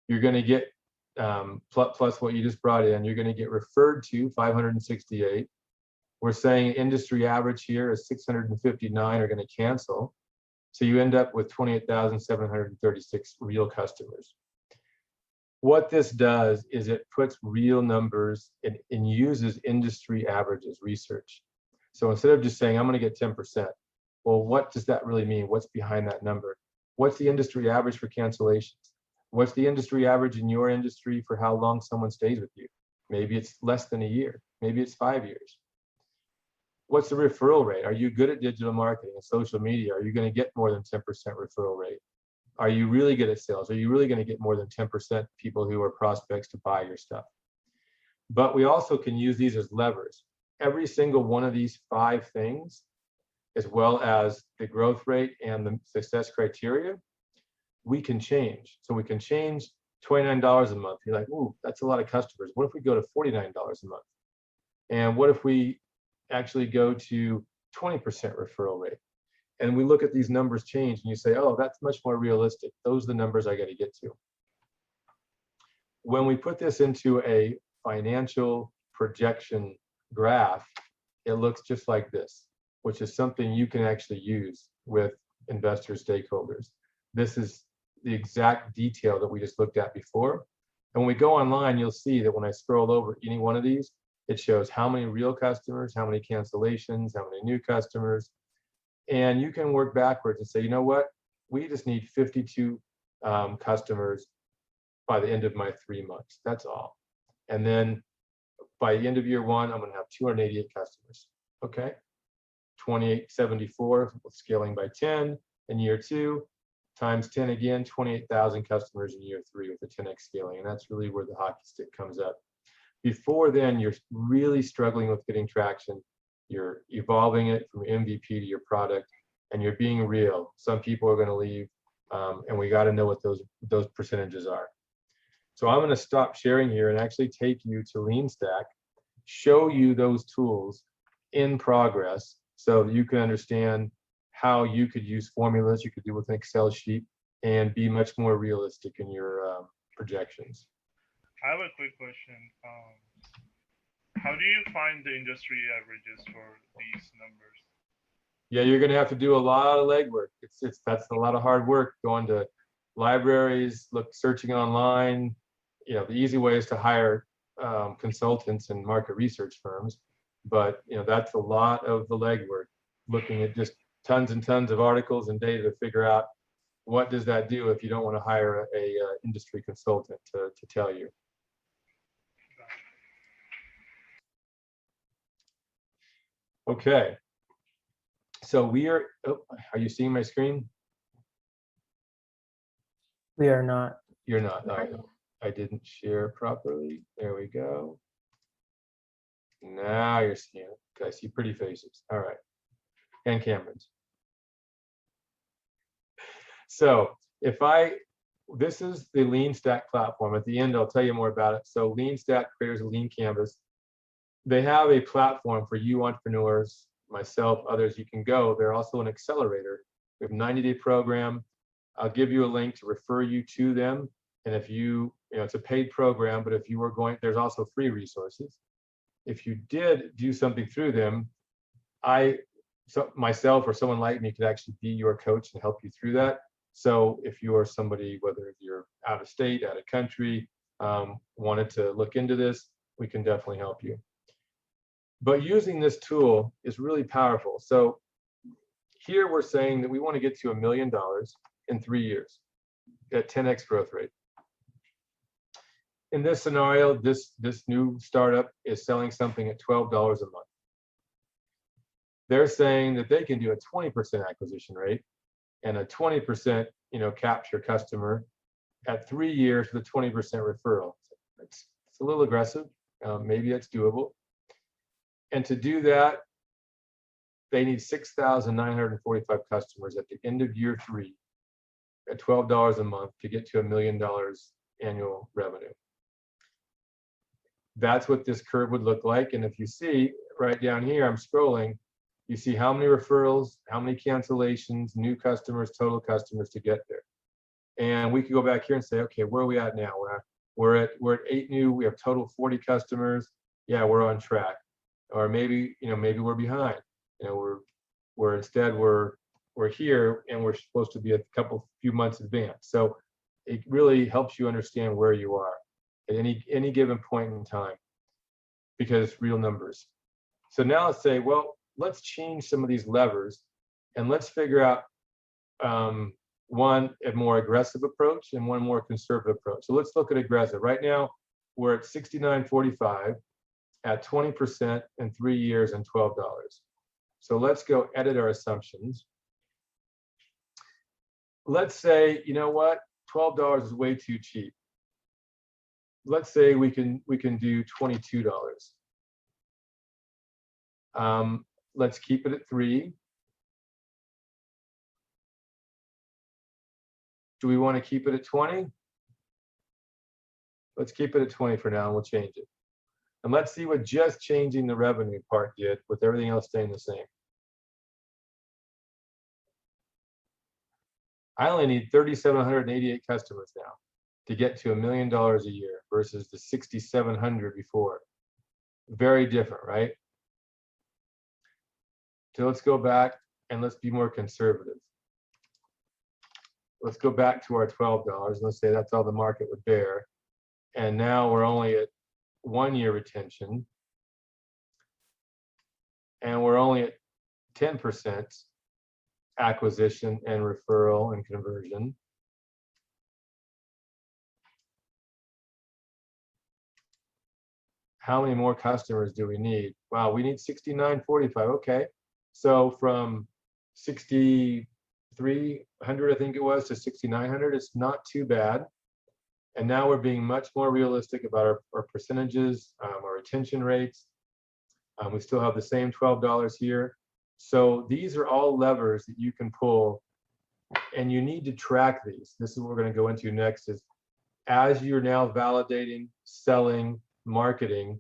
You're going to get, plus what you just brought in, you're going to get referred to 568. We're saying industry average here is 659 are going to cancel. So you end up with 28,736 real customers. What this does is it puts real numbers and uses industry averages research. So instead of just saying, I'm going to get 10%, well, what does that really mean? What's behind that number? What's the industry average for cancellations? What's the industry average in your industry for how long someone stays with you? Maybe it's less than a year. Maybe it's 5 years. What's the referral rate? Are you good at digital marketing and social media? Are you going to get more than 10% referral rate? Are you really good at sales? Are you really going to get more than 10% people who are prospects to buy your stuff? But we also can use these as levers. Every single one of these 5 things, as well as the growth rate and the success criteria, we can change. So we can change $29 a month. You're like, ooh, that's a lot of customers. What if we go to $49 a month? And what if we actually go to 20% referral rate? And we look at these numbers change and you say, oh, that's much more realistic. Those are the numbers I got to get to. When we put this into a financial projection graph, it looks just like this, which is something you can actually use with investor stakeholders. This is the exact detail that we just looked at before. And when we go online, you'll see that when I scroll over any one of these, it shows how many real customers, how many cancellations, how many new customers. And you can work backwards and say, you know what? We just need 52 customers by the end of my 3 months. That's all. And then by the end of year 1, I'm going to have 288 customers. Okay. 2874 scaling by 10 in year 2 times 10 again, 28,000 customers in year 3 with the 10x scaling. And that's really where the hockey stick comes up. Before then, you're really struggling with getting traction. You're evolving it from MVP to your product, and you're being real. Some people are going to leave, and we got to know what those percentages are. So I'm going to stop sharing here and actually take you to LeanStack, show you those tools in progress so that you can understand how you could use formulas you could do with an Excel sheet and be much more realistic in your projections. I have a quick question. How do you find the industry averages for these numbers? Yeah, you're going to have to do a lot of legwork. That's a lot of hard work, going to libraries, searching online. You know, the easy way is to hire consultants and market research firms, but you know, that's a lot of the legwork, looking at just tons and tons of articles and data to figure out what does that do if you don't want to hire a industry consultant to tell you. Okay, so we are you seeing my screen? We are not. You're not. I didn't share properly. There we go. Now you're seeing it. Okay, I see pretty faces. All right. And cameras. So this is the LeanStack platform. At the end, I'll tell you more about it. So LeanStack creators a lean canvas. They have a platform for you entrepreneurs, myself, others. You can go. They're also an accelerator. We have a 90-day program. I'll give you a link to refer you to them. And if it's a paid program, but if you were going, there's also free resources. If you did do something through them, myself or someone like me could actually be your coach and help you through that. So if you are somebody, whether you're out of state, out of country, wanted to look into this, we can definitely help you. But using this tool is really powerful. So here we're saying that we want to get to $1 million in 3 years at 10x growth rate. In this scenario, this new startup is selling something at $12 a month. They're saying that they can do a 20% acquisition rate and a 20%, capture customer at 3 years with a 20% referral. It's a little aggressive. Maybe it's doable. And to do that, they need 6,945 customers at the end of year 3 at $12 a month to get to $1 million annual revenue. That's what this curve would look like. And if you see right down here, I'm scrolling, you see how many referrals, how many cancellations, new customers, total customers to get there. And we could go back here and say, okay, where are we at now? We're at 8 new, we have total 40 customers. Yeah, we're on track. Or maybe, maybe we're behind. We're here and we're supposed to be a few months advanced. So it really helps you understand where you are at any given point in time, because it's real numbers. So now let's say, well, let's change some of these levers and let's figure out one, a more aggressive approach and one more conservative approach. So let's look at aggressive. Right now, we're at 69.45 at 20% in 3 years and $12. So let's go edit our assumptions. Let's say, you know what, $12 is way too cheap. Let's say we can do $22. Let's keep it at 3. Do we want to keep it at 20? Let's keep it at 20 for now and we'll change it. And let's see what just changing the revenue part did with everything else staying the same. I only need 3,788 customers now to get to $1 million a year versus the 6,700 before. Very different, right? So let's go back and let's be more conservative. Let's go back to our $12. Let's say that's all the market would bear. And now we're only at 1 year retention. And we're only at 10% acquisition and referral and conversion. How many more customers do we need? Wow, we need 6,945. Okay. So from 6,300, I think it was, to 6,900, it's not too bad. And now we're being much more realistic about our percentages, our retention rates. We still have the same $12 here. So these are all levers that you can pull, and you need to track these. This is what we're going to go into next, is as you're now validating, selling, marketing,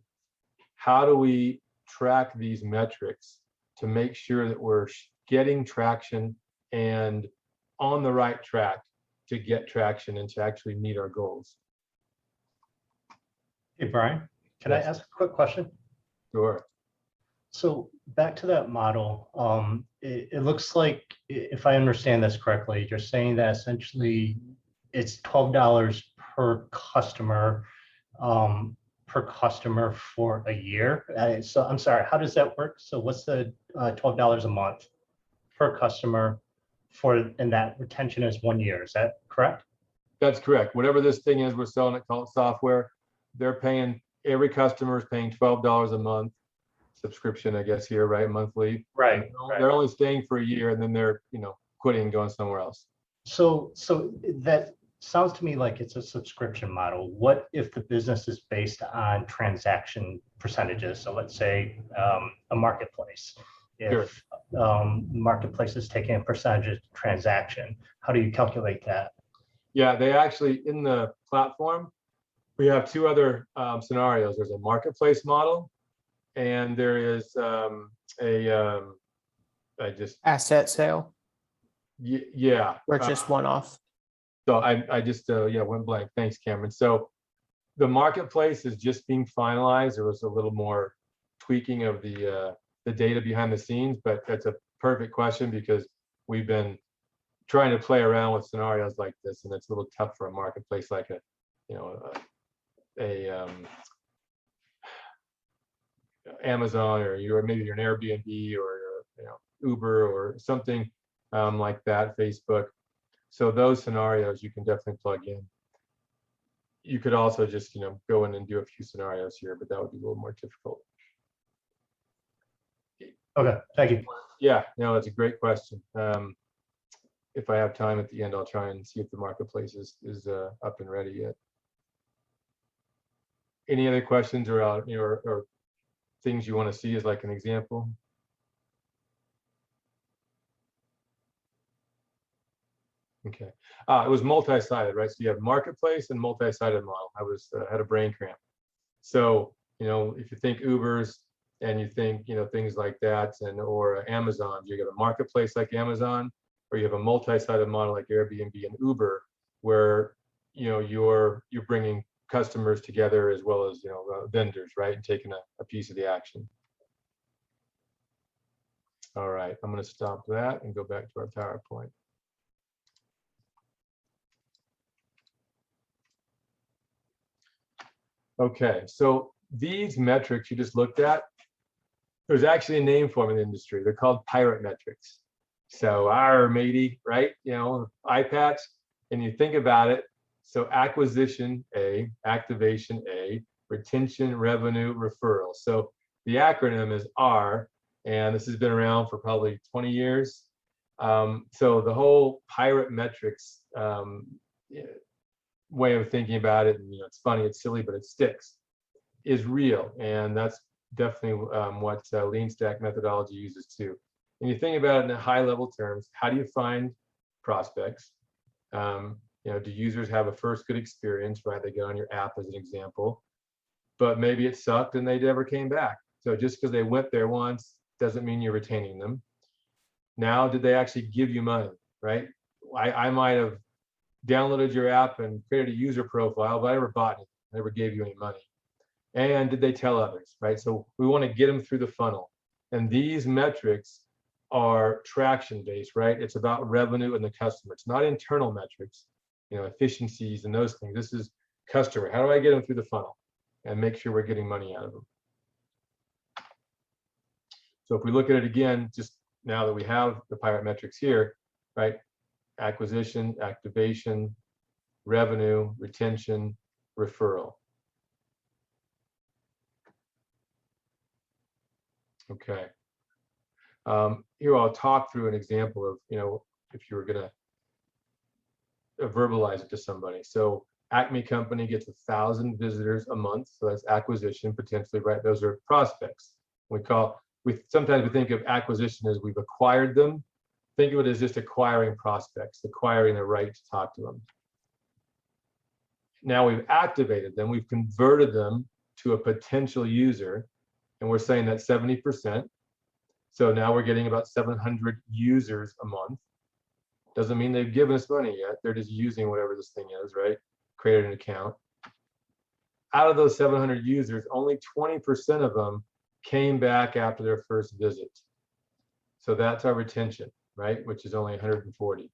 how do we track these metrics to make sure that we're getting traction and on the right track to get traction and to actually meet our goals? Hey, Brian, can I Yes. ask a quick question? Sure. So back to that model, it looks like, if I understand this correctly, you're saying that essentially it's $12 per customer for a year. So I'm sorry, how does that work? So what's the $12 a month per customer and that retention is 1 year, is that correct? That's correct. Whatever this thing is, we're selling it, call it software. They're paying, every customer is paying $12 a month subscription, I guess here, right? Monthly. Right. They're only staying for a year and then they're, quitting and going somewhere else. So that sounds to me like it's a subscription model. What if the business is based on transaction percentages? So let's say a marketplace. If marketplace is taking a percentage of transaction, how do you calculate that? Yeah, they actually, in the platform, we have 2 other scenarios. There's a marketplace model, and there is Asset sale, yeah. or just one off. So I just went blank. Thanks, Cameron. So the marketplace is just being finalized. There was a little more tweaking of the data behind the scenes, but that's a perfect question because we've been trying to play around with scenarios like this, and it's a little tough for a marketplace like Amazon, or maybe you're an Airbnb, or Uber or something like that, Facebook. So those scenarios you can definitely plug in. You could also just go in and do a few scenarios here, but that would be a little more difficult. Okay, thank you. Yeah, no, that's a great question. If I have time at the end, I'll try and see if the marketplace is up and ready yet. Any other questions or things you want to see as like an example? Okay. It was multi-sided, right? So you have marketplace and multi-sided model. I had a brain cramp. So, if you think Ubers and you think, things like that, or Amazon, you got a marketplace like Amazon, or you have a multi-sided model like Airbnb and Uber, where, you're bringing customers together as well as, vendors, right? And taking a piece of the action. All right, I'm going to stop that and go back to our PowerPoint. Okay, so these metrics you just looked at, there's actually a name for them in the industry. They're called pirate metrics. So our matey, right? iPads, and you think about it. So acquisition A, activation A, retention, revenue, referral. So the acronym is R, and this has been around for probably 20 years. So the whole pirate metrics way of thinking about it, and it's funny, it's silly, but it sticks, is real, and that's definitely what lean stack methodology uses too. And you think about it in high level terms, how do you find prospects? Do users have a first good experience, right? They get on your app as an example, but maybe it sucked and they never came back. So just because they went there once doesn't mean you're retaining them. Now, did they actually give you money, right? I might have downloaded your app and created a user profile, but I never bought it, never gave you any money. And did they tell others, right? So we want to get them through the funnel. And these metrics are traction based, right? It's about revenue and the customer. It's not internal metrics, efficiencies and those things. This is customer. How do I get them through the funnel and make sure we're getting money out of them? So if we look at it again, just now that we have the pirate metrics here, right? Acquisition, activation, revenue, retention, referral. Okay. Here I'll talk through an example of, if you were going to verbalize it to somebody. So Acme company gets 1,000 visitors a month. So that's acquisition potentially, right? Those are prospects. Sometimes we think of acquisition as we've acquired them. Think of it as just acquiring prospects, acquiring the right to talk to them. Now we've activated them, we've converted them to a potential user, and we're saying that 70%. So now we're getting about 700 users a month. Doesn't mean they've given us money yet. They're just using whatever this thing is, right? Created an account. Out of those 700 users, only 20% of them came back after their first visit. So that's our retention, right? Which is only 140.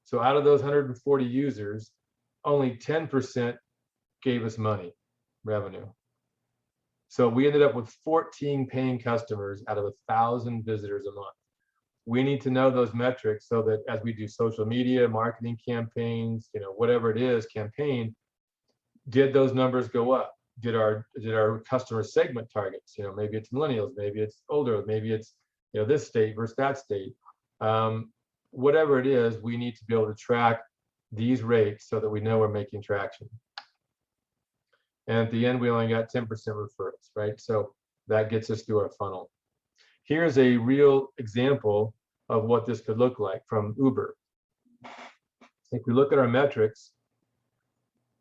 So out of those 140 users, only 10% gave us money, revenue. So we ended up with 14 paying customers out of 1,000 visitors a month. We need to know those metrics so that as we do social media, marketing campaigns, whatever it is, campaign, did those numbers go up? Did our customer segment targets, maybe it's millennials, maybe it's older, maybe it's, this state versus that state. Whatever it is, we need to be able to track these rates so that we know we're making traction. And at the end, we only got 10% referrals, right? So that gets us through our funnel. Here's a real example of what this could look like from Uber. If we look at our metrics,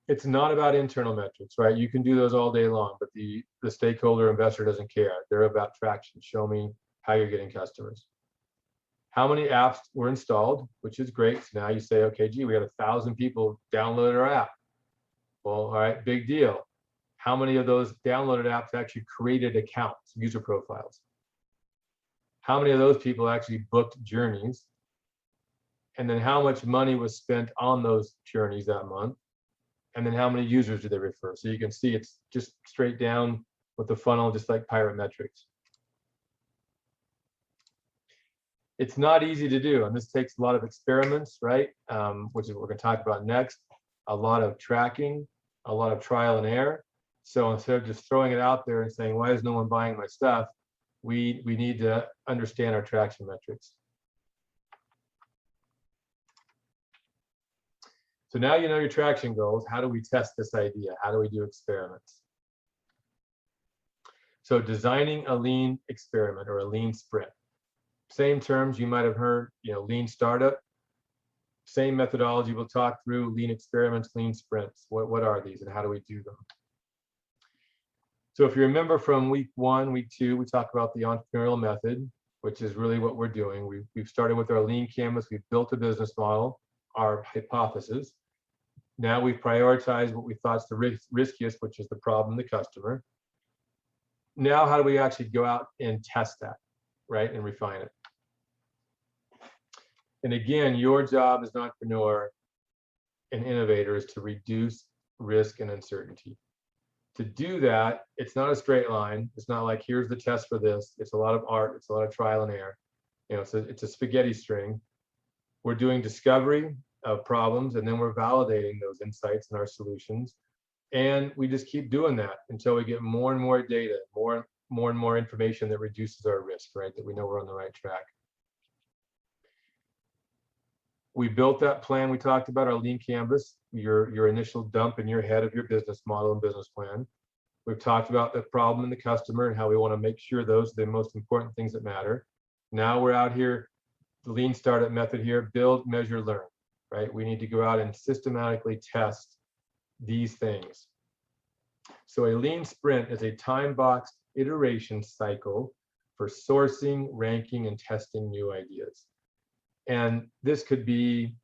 it's not about internal metrics, right? You can do those all day long, but the stakeholder investor doesn't care. They're about traction. Show me how you're getting customers. How many apps were installed, which is great. So now you say, okay, gee, we had 1,000 people download our app. Well, all right, big deal. How many of those downloaded apps actually created accounts, user profiles? How many of those people actually booked journeys? And then how much money was spent on those journeys that month? And then how many users did they refer? So you can see it's just straight down with the funnel, just like Pirate Metrics. It's not easy to do, and this takes a lot of experiments, right? Which is what we're going to talk about next. A lot of tracking, a lot of trial and error. So instead of just throwing it out there and saying, why is no one buying my stuff? We need to understand our traction metrics. So now you know your traction goals. How do we test this idea? How do we do experiments? So designing a lean experiment or a lean sprint. Same terms you might have heard, lean startup. Same methodology we'll talk through, lean experiments, lean sprints. What are these and how do we do them? So if you remember from week 1, week 2, we talked about the entrepreneurial method, which is really what we're doing. We've started with our lean canvas. We've built a business model, our hypothesis. Now we've prioritized what we thought is the riskiest, which is the problem, the customer. Now, how do we actually go out and test that, right, and refine it? And again, your job as an entrepreneur and innovator is to reduce risk and uncertainty. To do that, it's not a straight line. It's not like, here's the test for this. It's a lot of art. It's a lot of trial and error. It's a spaghetti string. We're doing discovery of problems, and then we're validating those insights and our solutions. And we just keep doing that until we get more and more data, more and more information that reduces our risk, right? That we know we're on the right track. We built that plan. We talked about our lean canvas, your initial dump in your head of your business model and business plan. We've talked about the problem and the customer and how we want to make sure those are the most important things that matter. Now we're out here, the lean startup method here, build, measure, learn, right? We need to go out and systematically test these things. So a lean sprint is a time-boxed iteration cycle for sourcing, ranking, and testing new ideas. And this could be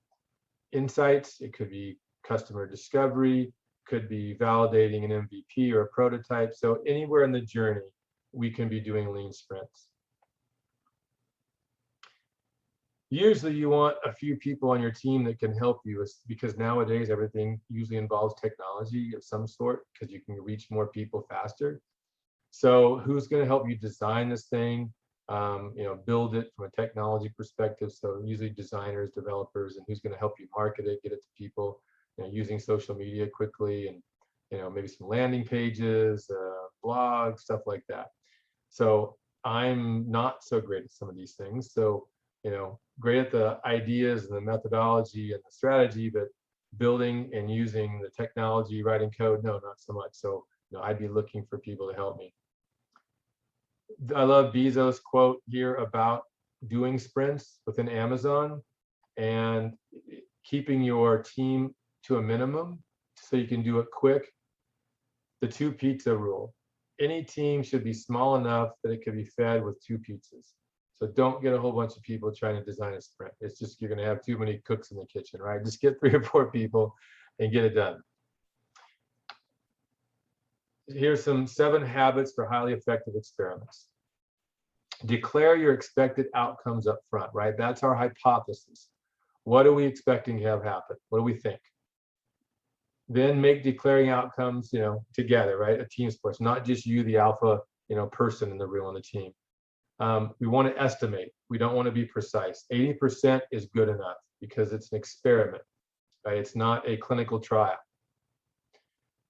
insights, it could be customer discovery, could be validating an MVP or a prototype. So anywhere in the journey, we can be doing lean sprints. Usually you want a few people on your team that can help you, because nowadays everything usually involves technology of some sort, because you can reach more people faster. So who's going to help you design this thing? Build it from a technology perspective. So usually designers, developers, and who's going to help you market it, get it to people, using social media quickly, and maybe some landing pages, blogs, stuff like that. So I'm not so great at some of these things. So great at the ideas and the methodology and the strategy, but building and using the technology, writing code, no, not so much. So I'd be looking for people to help me. I love Bezos' quote here about doing sprints within Amazon and keeping your team to a minimum so you can do it quick. The 2 pizza rule. Any team should be small enough that it could be fed with 2 pizzas. So don't get a whole bunch of people trying to design a sprint. It's just, you're going to have too many cooks in the kitchen, right? Just get 3 or 4 people and get it done. Here's some 7 habits for highly effective experiments. Declare your expected outcomes up front, right? That's our hypothesis. What are we expecting to have happen? What do we think? Then make declaring outcomes, together, right? A team sport. It's not just you, the alpha, person in the room on the team. We want to estimate. We don't want to be precise. 80% is good enough because it's an experiment, right? It's not a clinical trial.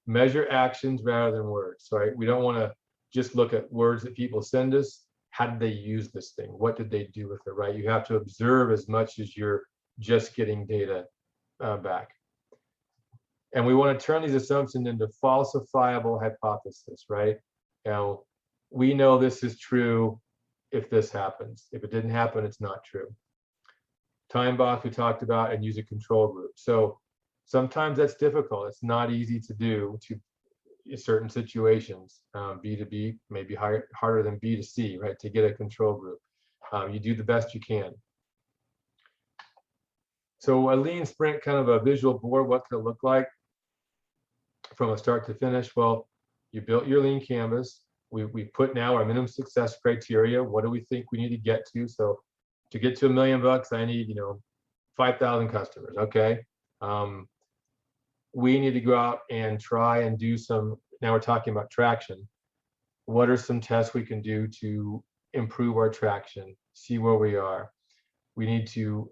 Measure actions rather than words, right? We don't want to just look at words that people send us. How did they use this thing? What did they do with it, right? You have to observe as much as you're just getting data back. And we want to turn these assumptions into falsifiable hypotheses, right? We know this is true if this happens. If it didn't happen, it's not true. Time box we talked about, and use a control group. So sometimes that's difficult. It's not easy to do in certain situations. B2B may be harder than B2C, right? To get a control group. You do the best you can. So a lean sprint, kind of a visual board, what could it look like from a start to finish? Well, you built your lean canvas. We put now our minimum success criteria. What do we think we need to get to? So to get to $1 million, I need 5,000 customers. Okay. We need to go out and try and do some. Now we're talking about traction. what are some tests we can do to improve our traction, see where we are. We need to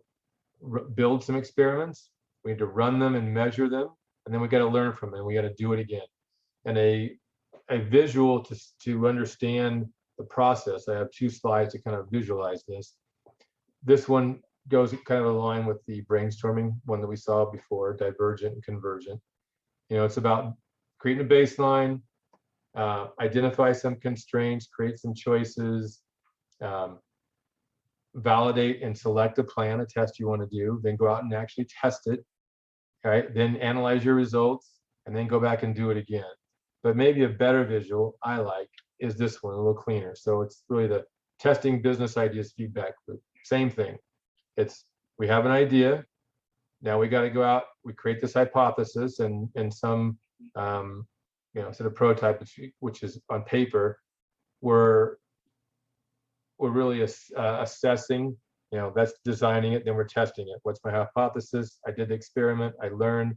build some experiments. We need to run them and measure them, and then we got to learn from them. We got to do it again. And a visual to understand the process. I have 2 slides to kind of visualize this. This one goes kind of in line with the brainstorming one that we saw before, divergent and convergent. It's about creating a baseline, identify some constraints, create some choices, validate and select a plan, a test you want to do, then go out and actually test it, right? Then analyze your results, and then go back and do it again. But maybe a better visual I like is this one, a little cleaner. So it's really the testing business ideas feedback loop. Same thing. We have an idea. Now we got to go out, we create this hypothesis and some, sort of prototype, which is on paper, we're really assessing, that's designing it, then we're testing it. What's my hypothesis? I did the experiment, I learned,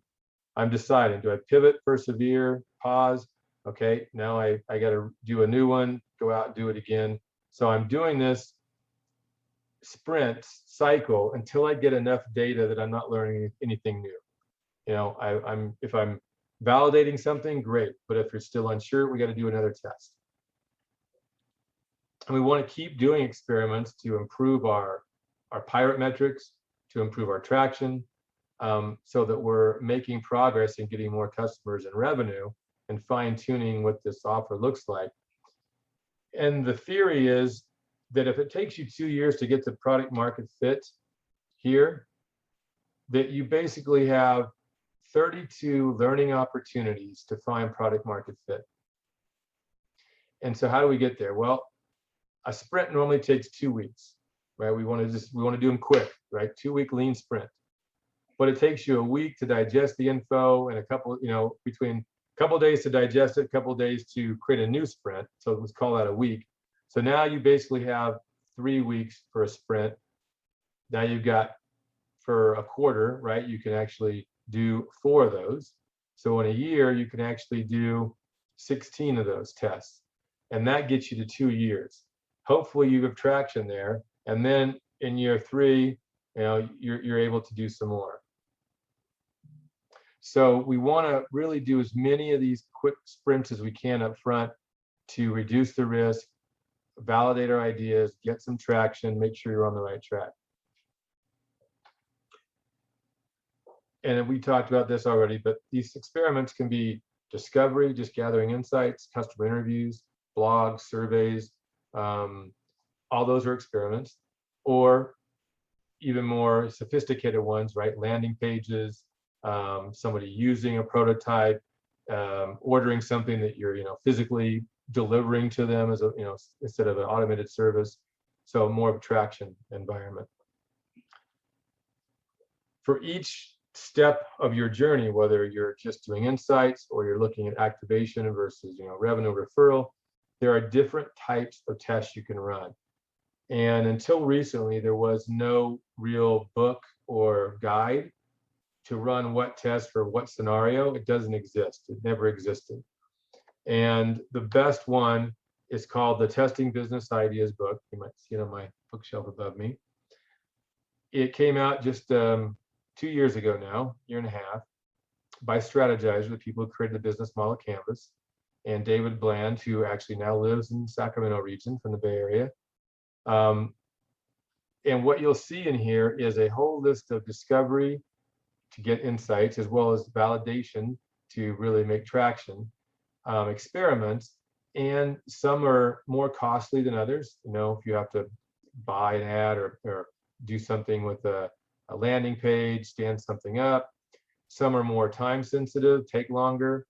I'm deciding, do I pivot, persevere, pause? Okay, now I got to do a new one, go out and do it again. So I'm doing this sprint cycle until I get enough data that I'm not learning anything new. If I'm validating something, great, but if you're still unsure, we got to do another test. And we want to keep doing experiments to improve our pirate metrics, to improve our traction, so that we're making progress in getting more customers and revenue and fine-tuning what this offer looks like. And the theory is that if it takes you 2 years to get to product market fit here, that you basically have 32 learning opportunities to find product market fit. And so how do we get there? Well, a sprint normally takes 2 weeks, right? We want to do them quick, right? 2-week lean sprint. But it takes you a week to digest the info and a couple, between a couple of days to digest it, a couple of days to create a new sprint. So let's call that a week. So now you basically have 3 weeks for a sprint. Now you've got for a quarter, right? You can actually do 4 of those. So in a year, you can actually do 16 of those tests. And that gets you to 2 years. Hopefully you have traction there. And then in year 3, you're able to do some more. So we want to really do as many of these quick sprints as we can up front to reduce the risk, validate our ideas, get some traction, make sure you're on the right track. And we talked about this already, but these experiments can be discovery, just gathering insights, customer interviews, blogs, surveys, all those are experiments, or even more sophisticated ones, right? Landing pages, somebody using a prototype, ordering something that you're, physically delivering to them as a, instead of an automated service. So more of a traction environment. For each step of your journey, whether you're just doing insights or you're looking at activation versus, revenue referral, there are different types of tests you can run. And until recently, there was no real book or guide to run what test for what scenario. It doesn't exist. It never existed. And the best one is called the Testing Business Ideas book. You might see it on my bookshelf above me. It came out just 2 years ago now, year and a half, by Strategizer, the people who created the business model canvas, and David Bland, who actually now lives in the Sacramento region from the Bay Area. And what you'll see in here is a whole list of discovery to get insights, as well as validation to really make traction, experiments, and some are more costly than others. If you have to buy an ad or do something with a landing page, stand something up. Some are more time sensitive, take longer,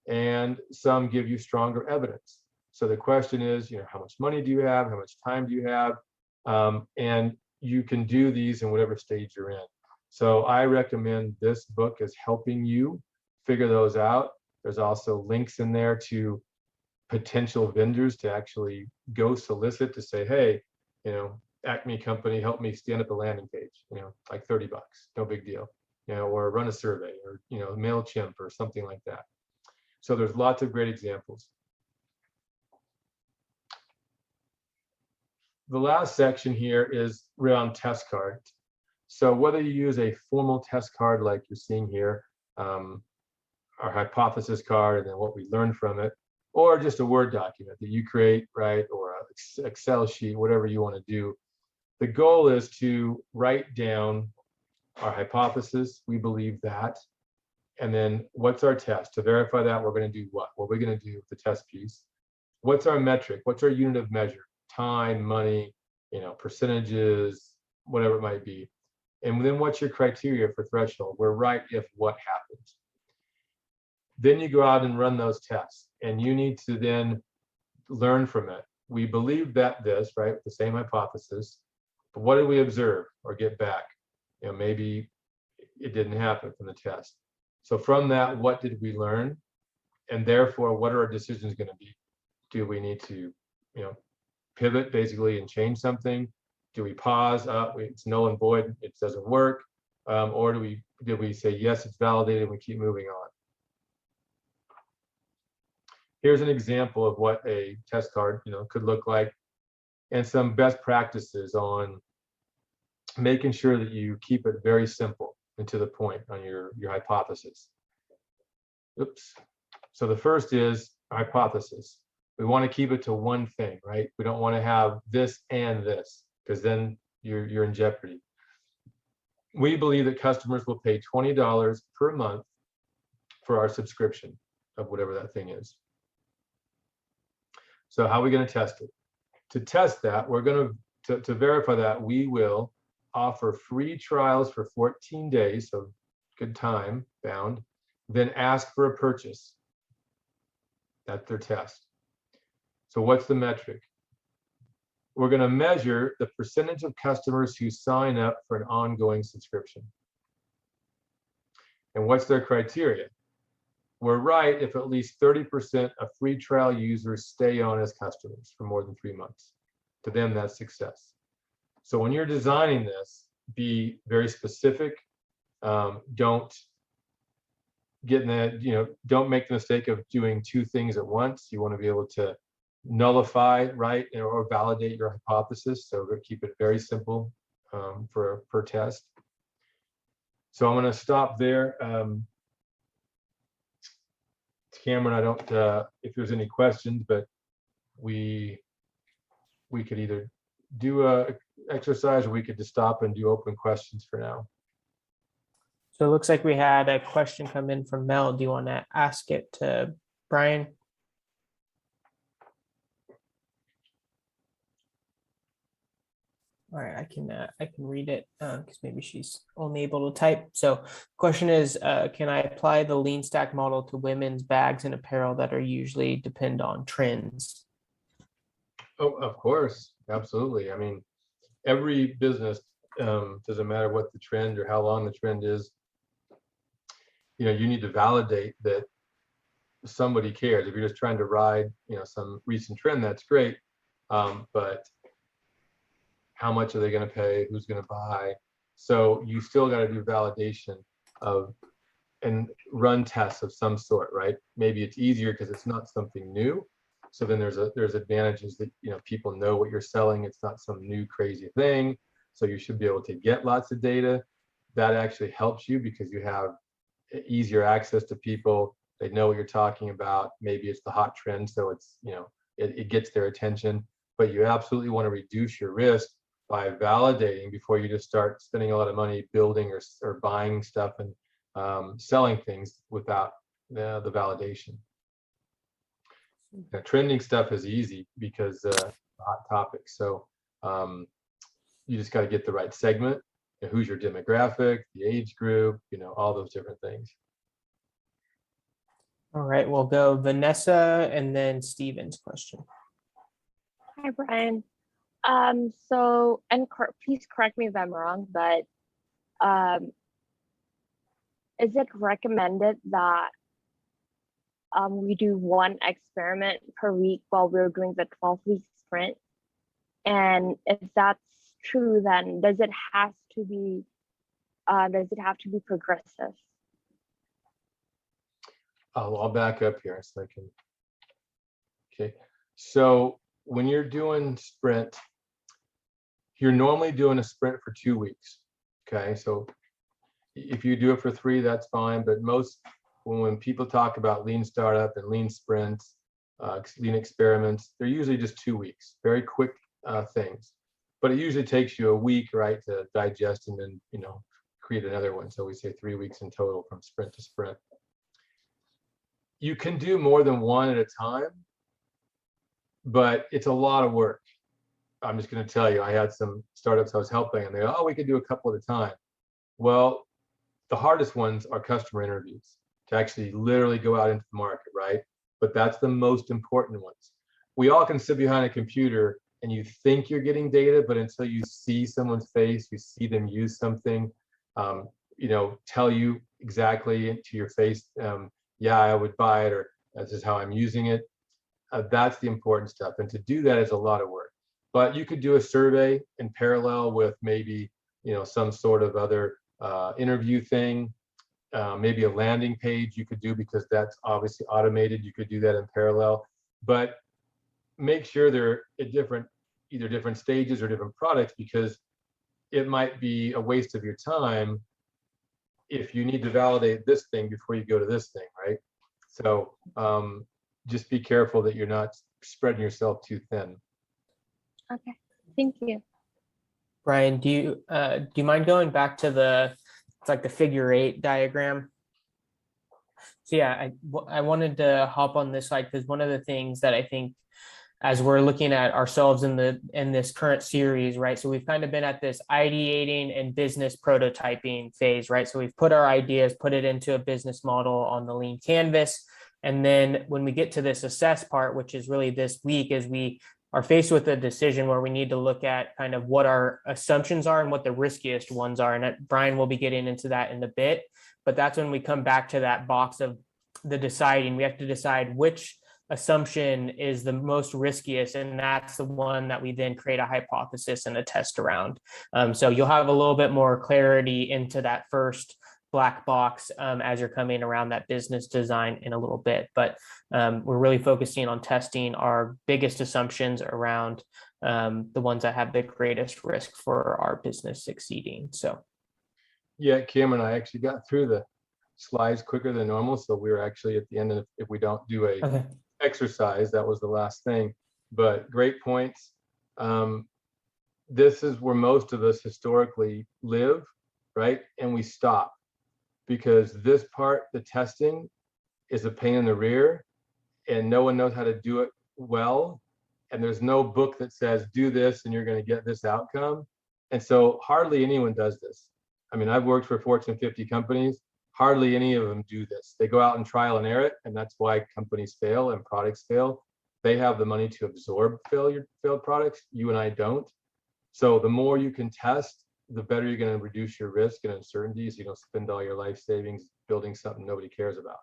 and some give you stronger evidence. So the question is, how much money do you have? How much time do you have? And you can do these in whatever stage you're in. So I recommend this book as helping you figure those out. There's also links in there to potential vendors to actually go solicit to say, hey, Acme company, help me stand up a landing page, like $30, no big deal, or run a survey, or, MailChimp or something like that. So there's lots of great examples. the last section here is around test cards. So whether you use a formal test card like you're seeing here, our hypothesis card, and then what we learned from it, or just a Word document that you create, right, or an Excel sheet, whatever you want to do. The goal is to write down our hypothesis, we believe that, and then what's our test? To verify that, we're going to do what? What we're going to do with the test piece. What's our metric? What's our unit of measure? Time, money, percentages, whatever it might be. And then what's your criteria for threshold? We're right if what happens. Then you go out and run those tests, and you need to then learn from it. We believe that this, right, the same hypothesis, but what did we observe or get back? Maybe it didn't happen from the test. So from that, what did we learn? And therefore, what are our decisions going to be? Do we need to, pivot basically and change something? Do we pause? It's null and void. It doesn't work. Or did we say yes, it's validated, and we keep moving on? Here's an example of what a test card, could look like, and some best practices on making sure that you keep it very simple and to the point on your hypothesis. Oops. So the first is hypothesis. We want to keep it to one thing, right? We don't want to have this and this, because then you're in jeopardy. We believe that customers will pay $20 per month for our subscription of whatever that thing is. So how are we going to test it? To test that, we're going to verify that, we will offer free trials for 14 days, so good time bound, then ask for a purchase. That's their test. So what's the metric? We're going to measure the percentage of customers who sign up for an ongoing subscription. And what's their criteria? We're right if at least 30% of free trial users stay on as customers for more than 3 months. To them, that's success. So when you're designing this, be very specific. Don't get in that, don't make the mistake of doing two things at once. You want to be able to nullify, right, or validate your hypothesis. So keep it very simple per test. So I'm going to stop there. Cameron, I don't, if there's any questions, but we could either do a exercise, or we could just stop and do open questions for now. So it looks like we had a question come in from Mel. Do you want to ask it to Brian? All right, I can read it because maybe she's only able to type. So question is, can I apply the lean stack model to women's bags and apparel that are usually depend on trends? Oh, of course, absolutely. I mean, every business, doesn't matter what the trend or how long the trend is, you need to validate that somebody cares. If you're just trying to ride, some recent trend, that's great. But how much are they going to pay? Who's going to buy? So you still got to do validation of and run tests of some sort, right? Maybe it's easier because it's not something new. So then there's advantages that people know what you're selling. It's not some new crazy thing. So you should be able to get lots of data. That actually helps you because you have easier access to people. They know what you're talking about. Maybe it's the hot trend, so it's it gets their attention. But you absolutely want to reduce your risk by validating before you just start spending a lot of money building or buying stuff and selling things without the validation. Now, trending stuff is easy because hot topic. So you just got to get the right segment. Who's your demographic, the age group, all those different things. All right, we'll go Vanessa and then Steven's question. Hi, Brian. So, and please correct me if I'm wrong, but is it recommended that we do one experiment per week while we're doing the 12-week sprint? And if that's true, then does it have to be progressive? I'll back up here a second. Okay, so when you're doing sprint, you're normally doing a sprint for 2 weeks. Okay, so if you do it for 3, that's fine. But most, when people talk about lean startup and lean sprints, lean experiments, they're usually just 2 weeks, very quick things. But it usually takes you a week, right, to digest and then, create another one. So we say 3 weeks in total from sprint to sprint. You can do more than one at a time, but it's a lot of work. I'm just going to tell you, I had some startups I was helping and they go, oh, we could do a couple at a time. Well, the hardest ones are customer interviews, to actually literally go out into the market, right? But that's the most important ones. We all can sit behind a computer and you think you're getting data, but until you see someone's face, you see them use something, tell you exactly to your face, yeah, I would buy it, or this is how I'm using it. That's the important stuff. And to do that is a lot of work. But you could do a survey in parallel with maybe, some sort of other interview thing, maybe a landing page you could do, because that's obviously automated. You could do that in parallel, but make sure they're at either different stages or different products, because it might be a waste of your time if you need to validate this thing before you go to this thing, right? So just be careful that you're not spreading yourself too thin. Okay, thank you. Brian, do you mind going back to it's like the figure 8 diagram? So yeah, I wanted to hop on this slide because one of the things that I think, as we're looking at ourselves in this current series, right? So we've kind of been at this ideating and business prototyping phase, right? So we've put our ideas, put it into a business model on the lean canvas. And then when we get to this assess part, which is really this week, is we are faced with a decision where we need to look at kind of what our assumptions are and what the riskiest ones are. And Brian will be getting into that in a bit, but that's when we come back to that box of the deciding. We have to decide which assumption is the most riskiest, and that's the one that we then create a hypothesis and a test around. So you'll have a little bit more clarity into that first black box as you're coming around that business design in a little bit. But we're really focusing on testing our biggest assumptions around the ones that have the greatest risk for our business succeeding. So yeah, Cameron, I actually got through the slides quicker than normal, so we're actually at the end of, if we don't do a exercise, that was the last thing. But great points. This is where most of us historically live, right? And we stop, because this part, the testing, is a pain in the rear, and no one knows how to do it well. And there's no book that says do this and you're going to get this outcome. And so hardly anyone does this. I mean, I've worked for Fortune 50 companies. Hardly any of them do this. They go out and trial and error it, and that's why companies fail and products fail. They have the money to absorb failed products. You and I don't. So the more you can test, the better you're going to reduce your risk and uncertainties. You don't spend all your life savings building something nobody cares about.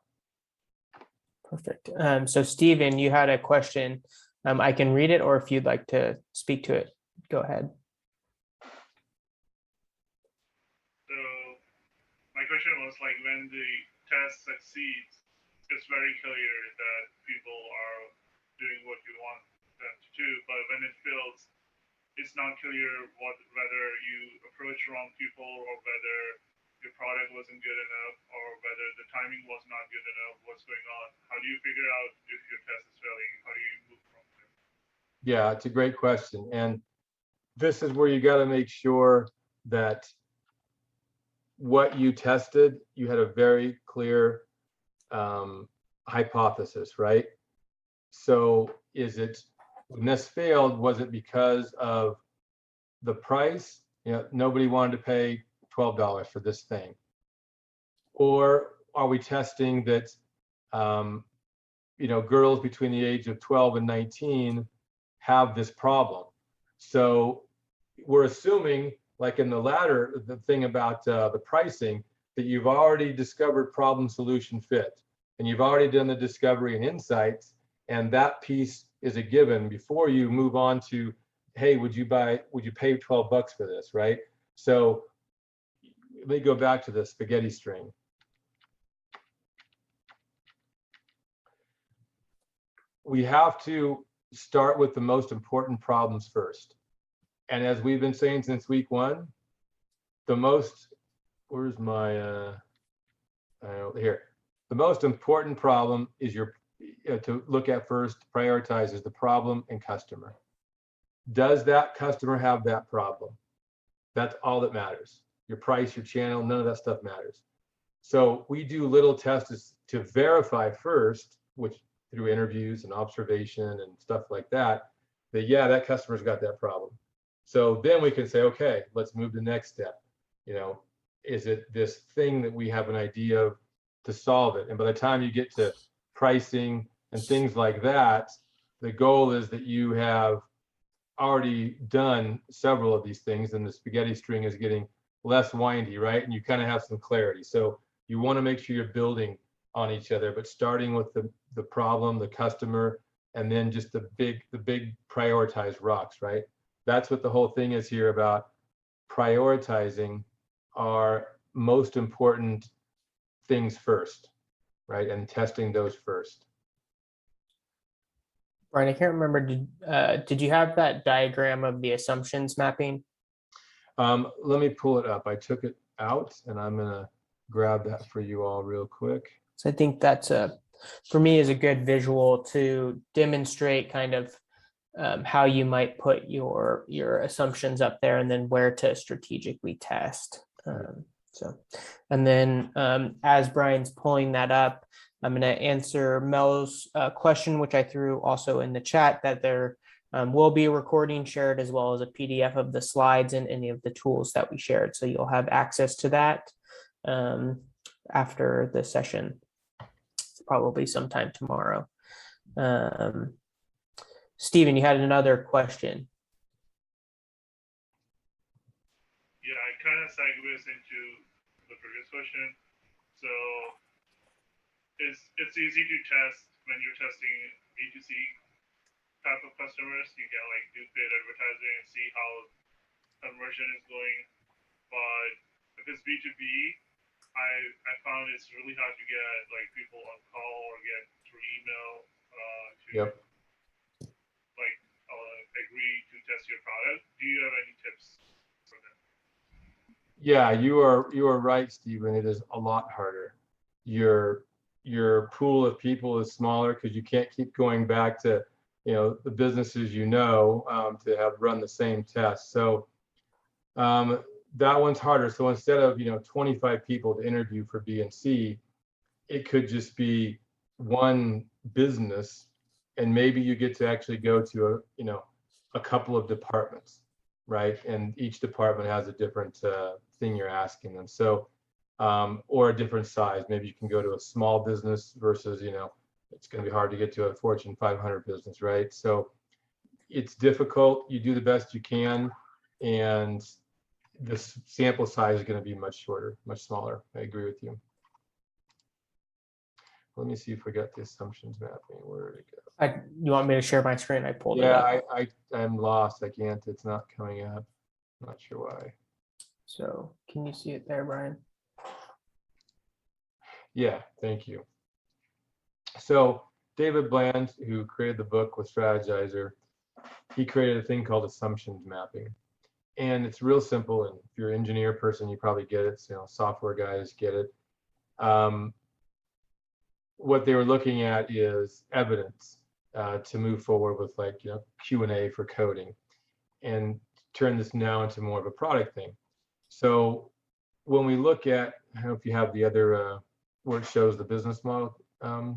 perfect. So Stephen, you had a question. I can read it, or if you'd like to speak to it, go ahead. So my question was like, when the test succeeds, it's very clear that people are doing what you want them to do, but when it fails, it's not clear whether you approach wrong people, or whether your product wasn't good enough, or whether the timing was not good enough. What's going on? How do you figure out if your test is failing? How do you move from there? Yeah, it's a great question. And this is where you got to make sure that what you tested, you had a very clear hypothesis, right? So is it, when this failed, was it because of the price? Nobody wanted to pay $12 for this thing. Or are we testing that, girls between the age of 12 and 19 have this problem? So we're assuming, like in the latter, the thing about the pricing, that you've already discovered problem solution fit, and you've already done the discovery and insights, and that piece is a given before you move on to, hey, would you pay $12 for this, right? So let me go back to the spaghetti string. We have to start with the most important problems first. And as we've been saying since week one, the most, where's my, here. The most important problem is to look at first, prioritize is the problem and customer. Does that customer have that problem? That's all that matters. Your price, your channel, none of that stuff matters. So we do little tests to verify first, which through interviews and observation and stuff like that, that yeah, that customer's got that problem. So then we can say, okay, let's move to the next step. You know, is it this thing that we have an idea of to solve it? And by the time you get to pricing and things like that, the goal is that you have already done several of these things and the spaghetti string is getting less windy, right? And you kind of have some clarity. So you want to make sure you're building on each other, but starting with the problem, the customer, and then just the big prioritized rocks, right? That's what the whole thing is here about prioritizing our most important things first, right? And testing those first. Brian, I can't remember, did you have that diagram of the assumptions mapping? Let me pull it up. I took it out and I'm gonna grab that for you all real quick. So I think that's for me is a good visual to demonstrate kind of how you might put your assumptions up there and then where to strategically test. And then as Brian's pulling that up, I'm going to answer Mel's question, which I threw also in the chat, that there will be a recording shared as well as a PDF of the slides and any of the tools that we shared. So you'll have access to that after the session, probably sometime tomorrow. Stephen, you had another question. Yeah, it kind of segues into the previous question. So it's easy to test when you're testing B2C type of customers. You can like do paid advertising and see how conversion is going. But if it's B2B, I found it's really hard to get like people on call or get through email to like agree to test your product. Do you have any tips for them? Yeah, you are right, Stephen. It is a lot harder. Your pool of people is smaller because you can't keep going back to, you know, the businesses to have run the same test. So that one's harder. So instead of 25 people to interview for B and C, it could just be one business, and maybe you get to actually go to a couple of departments, right? And each department has a different thing you're asking them. So or a different size. Maybe you can go to a small business versus, it's going to be hard to get to a Fortune 500 business, right? So it's difficult. You do the best you can, and the sample size is going to be much shorter, much smaller. I agree with you. Let me see if we got the assumptions mapping. Where did it go? You want me to share my screen? I pulled it up. Yeah, I'm lost. I can't. It's not coming up. Not sure why. So can you see it there, Brian? Yeah, thank you. So David Bland, who created the book with Strategizer, he created a thing called assumptions mapping. And it's real simple. And if you're an engineer person, you probably get it. So, software guys get it. What they were looking at is evidence to move forward with, like, Q&A for coding, and turn this now into more of a product thing. So when we look at, I don't know if you have the other where it shows the business model. I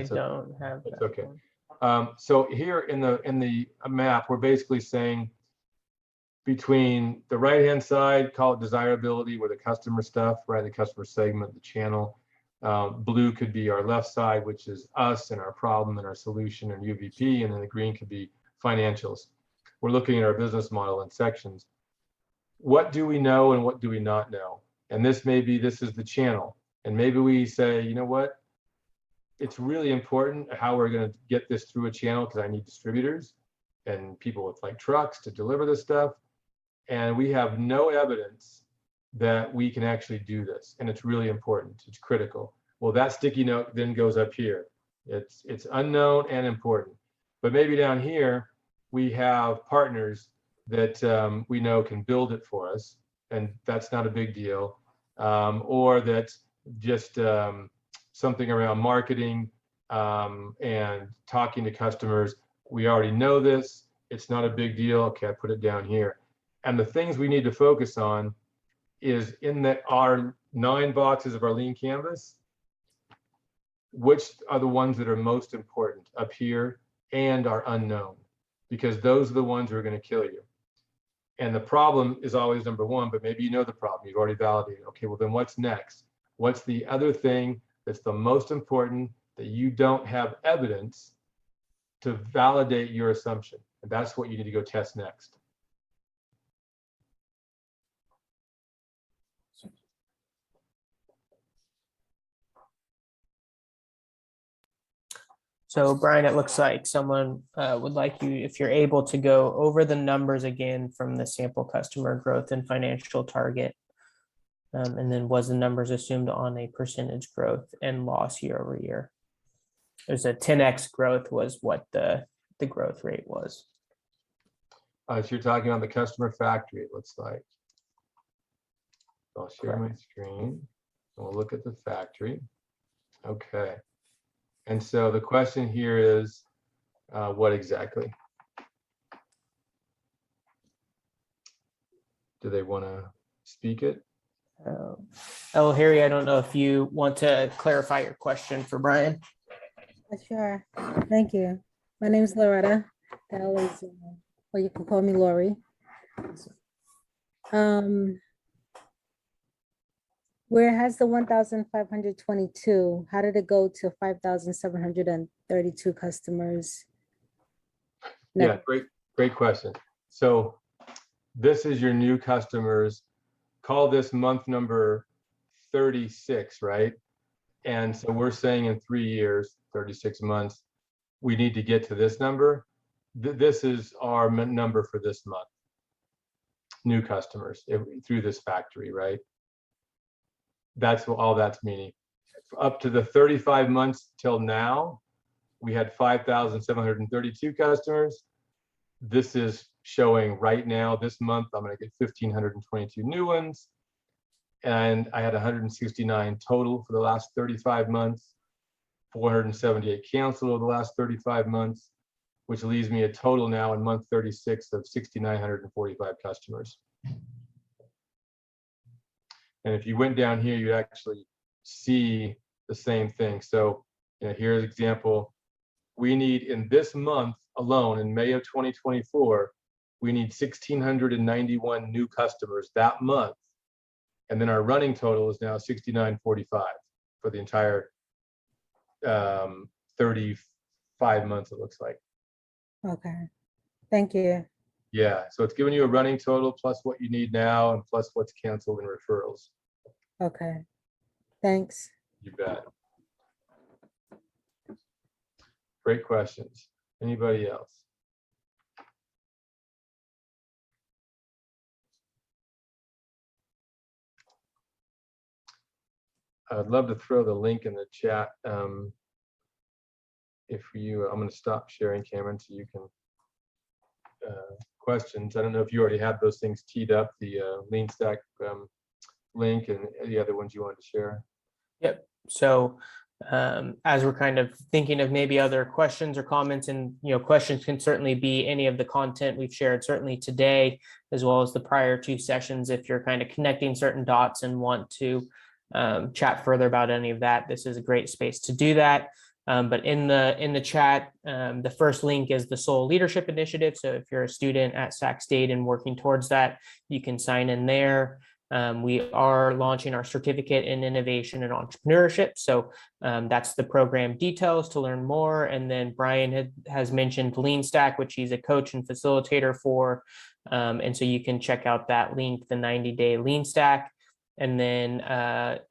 don't have that. That's okay. So here in the map, we're basically saying between the right-hand side, call it desirability, where the customer stuff, right? The customer segment, the channel. Blue could be our left side, which is us and our problem and our solution and UVP, and then the green could be financials. We're looking at our business model in sections. What do we know and what do we not know? And this is the channel. And maybe we say, you know what? It's really important how we're going to get this through a channel, because I need distributors and people with like trucks to deliver this stuff. And we have no evidence that we can actually do this. And it's really important. It's critical. Well, that sticky note then goes up here. It's unknown and important. But maybe down here, we have partners that we know can build it for us, and that's not a big deal. Or that's just something around marketing and talking to customers. We already know this. It's not a big deal. Okay, I put it down here. And the things we need to focus on is in our 9 boxes of our lean canvas, which are the ones that are most important up here and are unknown, because those are the ones who are going to kill you. And the problem is always number one, but maybe you know the problem. You've already validated. Okay, well then what's next? What's the other thing that's the most important that you don't have evidence to validate your assumption? And that's what you need to go test next. So Brian, it looks like someone would like you, if you're able to go over the numbers again from the sample customer growth and financial target. And then was the numbers assumed on a percentage growth and loss year over year? There's a 10x growth was what the growth rate was. So you're talking on the customer factory, it looks like. I'll share my screen. We'll look at the factory. Okay. And so the question here is, what exactly? Do they want to speak it? Harry, I don't know if you want to clarify your question for Brian. Sure. Thank you. My name is Loretta. L is, or you can call me Lori. Where has the 1,522? How did it go to 5,732 customers? Yeah, great question. So this is your new customers. Call this month number 36, right? And so we're saying in 3 years, 36 months, we need to get to this number. This is our number for this month. New customers through this factory, right? That's what all that's meaning. Up to the 35 months till now, we had 5,732 customers. This is showing right now, this month, I'm going to get 1,522 new ones. And I had 169 total for the last 35 months, 478 canceled over the last 35 months, which leaves me a total now in month 36 of 6,945 customers. And if you went down here, you'd actually see the same thing. So, here's an example. We need in this month alone, in May of 2024, we need 1,691 new customers that month. And then our running total is now 6,945 for the entire 35 months, it looks like. Okay. Thank you. Yeah, so it's giving you a running total plus what you need now and plus what's canceled in referrals. Okay. Thanks. You bet. Great questions. Anybody else? I'd love to throw the link in the chat. I'm going to stop sharing, Cameron, so you can questions. I don't know if you already have those things teed up, the lean stack link and the other ones you wanted to share. Yep. So as we're kind of thinking of maybe other questions or comments, and questions can certainly be any of the content we've shared certainly today, as well as the prior 2 sessions. If you're kind of connecting certain dots and want to chat further about any of that, this is a great space to do that. But in the chat, the first link is the Soul Leadership Initiative. So if you're a student at Sac State and working towards that, you can sign in there. We are launching our certificate in innovation and entrepreneurship. So that's the program details to learn more. And then Brian has mentioned Lean Stack, which he's a coach and facilitator for. And so you can check out that link, the 90-day Lean Stack. And then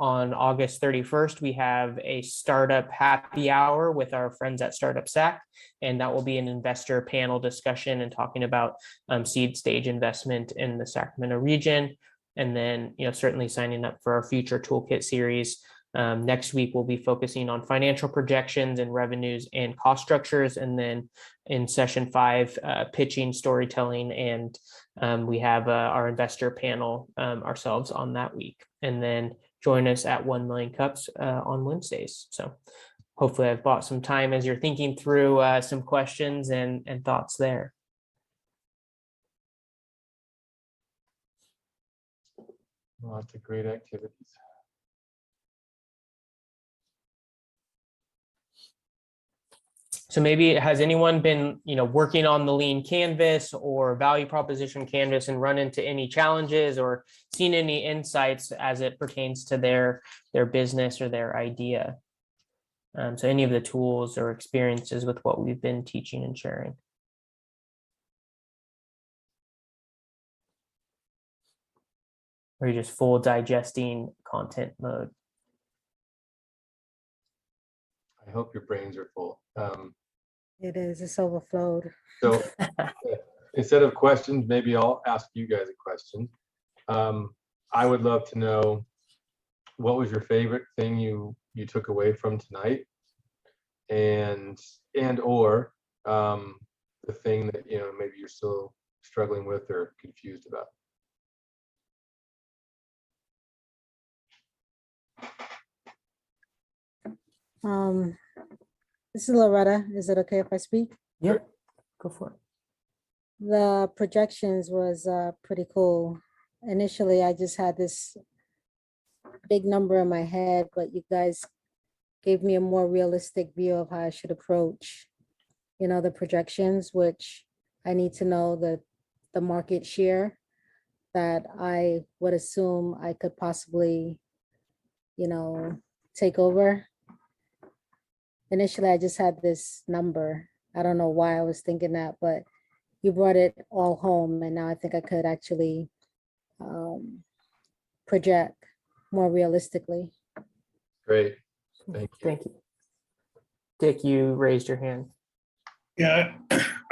on August 31st, we have a startup happy hour with our friends at Startup Sac, and that will be an investor panel discussion and talking about seed stage investment in the Sacramento region. And then, certainly signing up for our future toolkit series Next week, we'll be focusing on financial projections and revenues and cost structures. And then in session 5, pitching, storytelling, and we have our investor panel ourselves on that week. And then join us at 1 Million Cups on Wednesdays. So hopefully I've bought some time as you're thinking through some questions and thoughts there. Lots of great activities. So maybe has anyone been, working on the lean canvas or value proposition canvas and run into any challenges or seen any insights as it pertains to their business or their idea? So any of the tools or experiences with what we've been teaching and sharing. Or you're just full digesting content mode. I hope your brains are full. It is, it's overflowed. So instead of questions, maybe I'll ask you guys a question. I would love to know, what was your favorite thing you took away from tonight, and or the thing that maybe you're still struggling with or confused about? This is Loretta. Is it okay if I speak? Yeah, go for it. The projections was pretty cool. Initially, I just had this big number in my head, but you guys gave me a more realistic view of how I should approach, the projections, which I need to know the market share that I would assume I could possibly, take over. Initially, I just had this number. I don't know why I was thinking that, but you brought it all home, and now I think I could actually project more realistically. Great. Thank you. Thank you. Dick, you raised your hand. Yeah,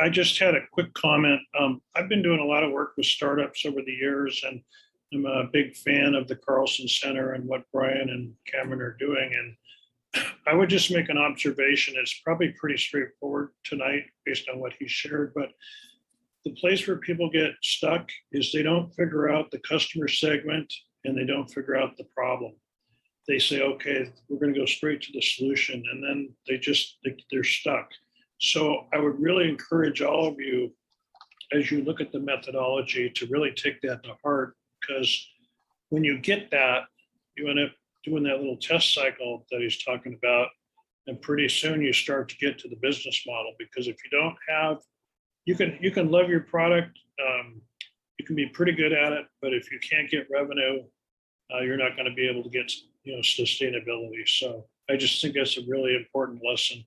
I just had a quick comment. I've been doing a lot of work with startups over the years, and I'm a big fan of the Carlson Center and what Brian and Cameron are doing. And I would just make an observation. It's probably pretty straightforward tonight based on what he shared, but the place where people get stuck is they don't figure out the customer segment and they don't figure out the problem. They say, okay, we're going to go straight to the solution, and then they're stuck. So I would really encourage all of you, as you look at the methodology, to really take that to heart, because when you get that, you end up doing that little test cycle that he's talking about, and pretty soon you start to get to the business model. Because if you don't have, you can love your product, you can be pretty good at it, but if you can't get revenue, you're not going to be able to get sustainability. So I just think that's a really important lesson.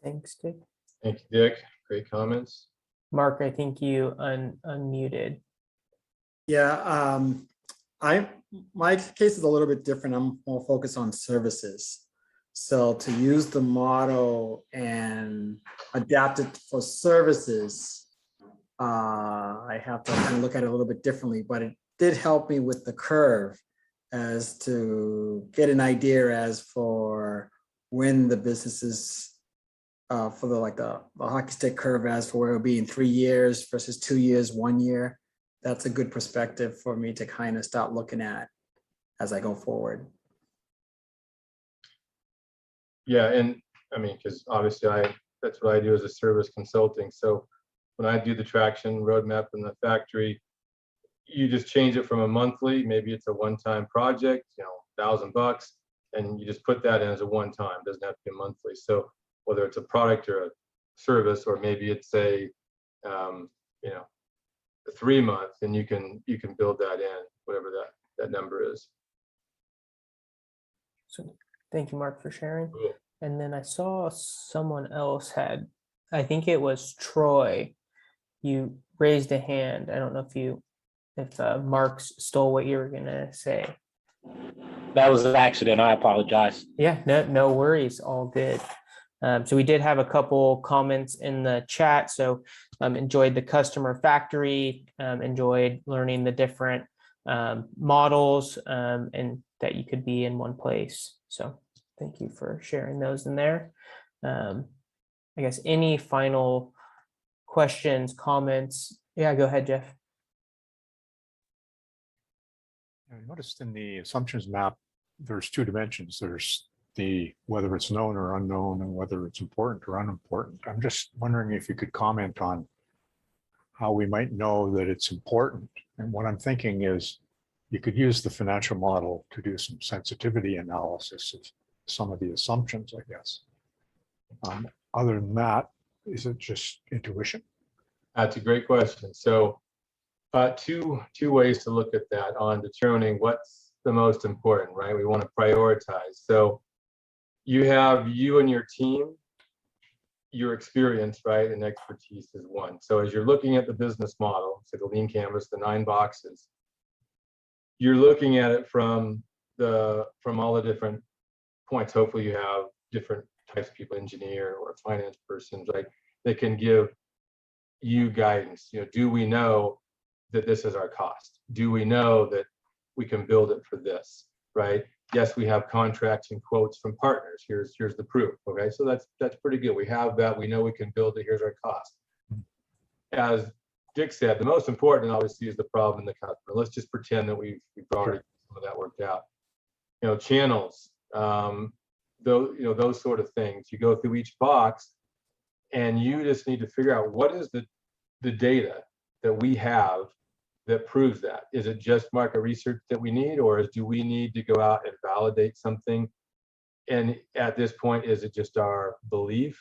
Thanks, Dick. Thank you, Dick. Great comments. Mark, I think you unmuted. Yeah, my case is a little bit different. I'm more focused on services. So to use the model and adapt it for services, I have to kind of look at it a little bit differently, but it did help me with the curve as to get an idea as for when the businesses for the hockey stick curve as for where it'll be in 3 years versus 2 years, 1 year. That's a good perspective for me to kind of start looking at as I go forward. Yeah, and I mean, because obviously that's what I do as a service consulting. So when I do the traction roadmap in the factory, you just change it from a monthly, maybe it's a one-time project, $1,000, and you just put that in as a one-time, doesn't have to be monthly. So whether it's a product or a service, or maybe it's a 3 month, and you can build that in, whatever that number is. So thank you, Mark, for sharing. Cool. And then I saw someone else had, I think it was Troy. You raised a hand. I don't know if Mark stole what you were gonna say. That was an accident. I apologize. Yeah, no worries. All good. So we did have a couple comments in the chat. So enjoyed the customer factory, enjoyed learning the different models, and that you could be in one place. So thank you for sharing those in there. I guess any final questions, comments? Yeah, go ahead, Jeff. I noticed in the assumptions map, there's two dimensions. There's the whether it's known or unknown and whether it's important or unimportant. I'm just wondering if you could comment on how we might know that it's important. And what I'm thinking is you could use the financial model to do some sensitivity analysis of some of the assumptions, I guess. Other than that, is it just intuition? That's a great question. So two ways to look at that on determining what's the most important, right? We want to prioritize. So you have you and your team, your experience, right? And expertise is one. So as you're looking at the business model, so the lean canvas, the 9 boxes, you're looking at it from all the different points. Hopefully you have different types of people, engineer or finance person, right? That can give you guidance. Do we know that this is our cost? Do we know that we can build it for this, right? Yes, we have contracts and quotes from partners. Here's the proof. Okay, so that's pretty good. We have that. We know we can build it. Here's our cost. As Dick said, the most important obviously is the problem in the customer. Let's just pretend that we've already some of that worked out. Channels, those sort of things. You go through each box, and you just need to figure out what is the data that we have that proves that. Is it just market research that we need, or do we need to go out and validate something? And at this point, is it just our belief,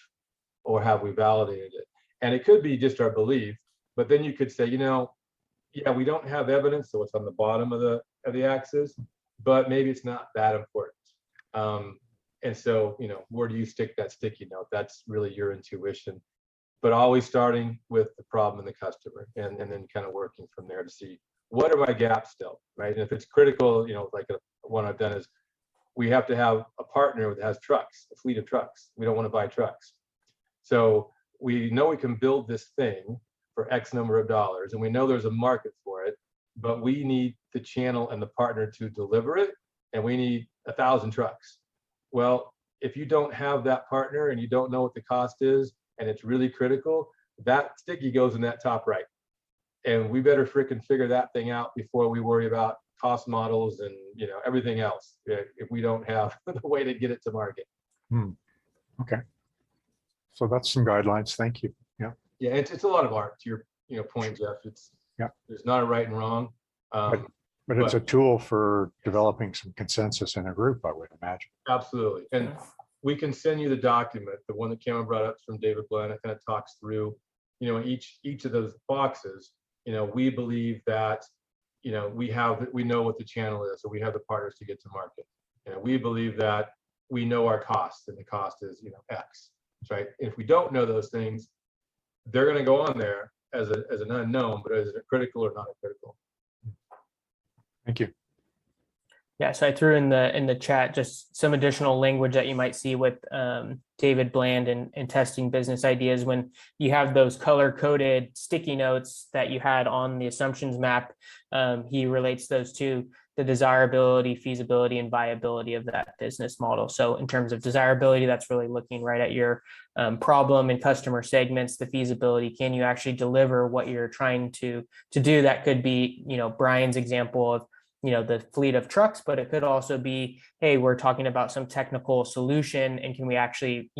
or have we validated it? And it could be just our belief, but then you could say, yeah, we don't have evidence, so it's on the bottom of the axis, but maybe it's not that important. And so, where do you stick that sticky note? That's really your intuition, but always starting with the problem in the customer, and then kind of working from there to see what are my gaps still, right? And if it's critical, like one I've done is we have to have a partner that has trucks, a fleet of trucks. We don't want to buy trucks. So we know we can build this thing for X number of dollars, and we know there's a market for it, but we need the channel and the partner to deliver it, and we need 1,000 trucks. Well, if you don't have that partner and you don't know what the cost is, and it's really critical, that sticky goes in that top right. And we better frickin' figure that thing out before we worry about cost models and everything else, if we don't have the way to get it to market. Okay. So that's some guidelines. Thank you. Yeah. Yeah, it's a lot of art to your point, Jeff. There's not a right and wrong. But it's a tool for developing some consensus in a group, I would imagine. Absolutely. And we can send you the document, the one that Cameron brought up from David Bland. It kind of talks through, each of those boxes, we believe that, we know what the channel is, so we have the partners to get to market. We believe that we know our costs, and the cost is, X, right? If we don't know those things, they're going to go on there as an unknown, but is it critical or not critical? Thank you. Yeah, so I threw in the chat just some additional language that you might see with David Bland and testing business ideas. When you have those color-coded sticky notes that you had on the assumptions map, he relates those to the desirability, feasibility, and viability of that business model. So in terms of desirability, that's really looking right at your problem and customer segments. The feasibility, can you actually deliver what you're trying to do? That could be, Brian's example of the fleet of trucks, but it could also be, hey, we're talking about some technical solution, and can we actually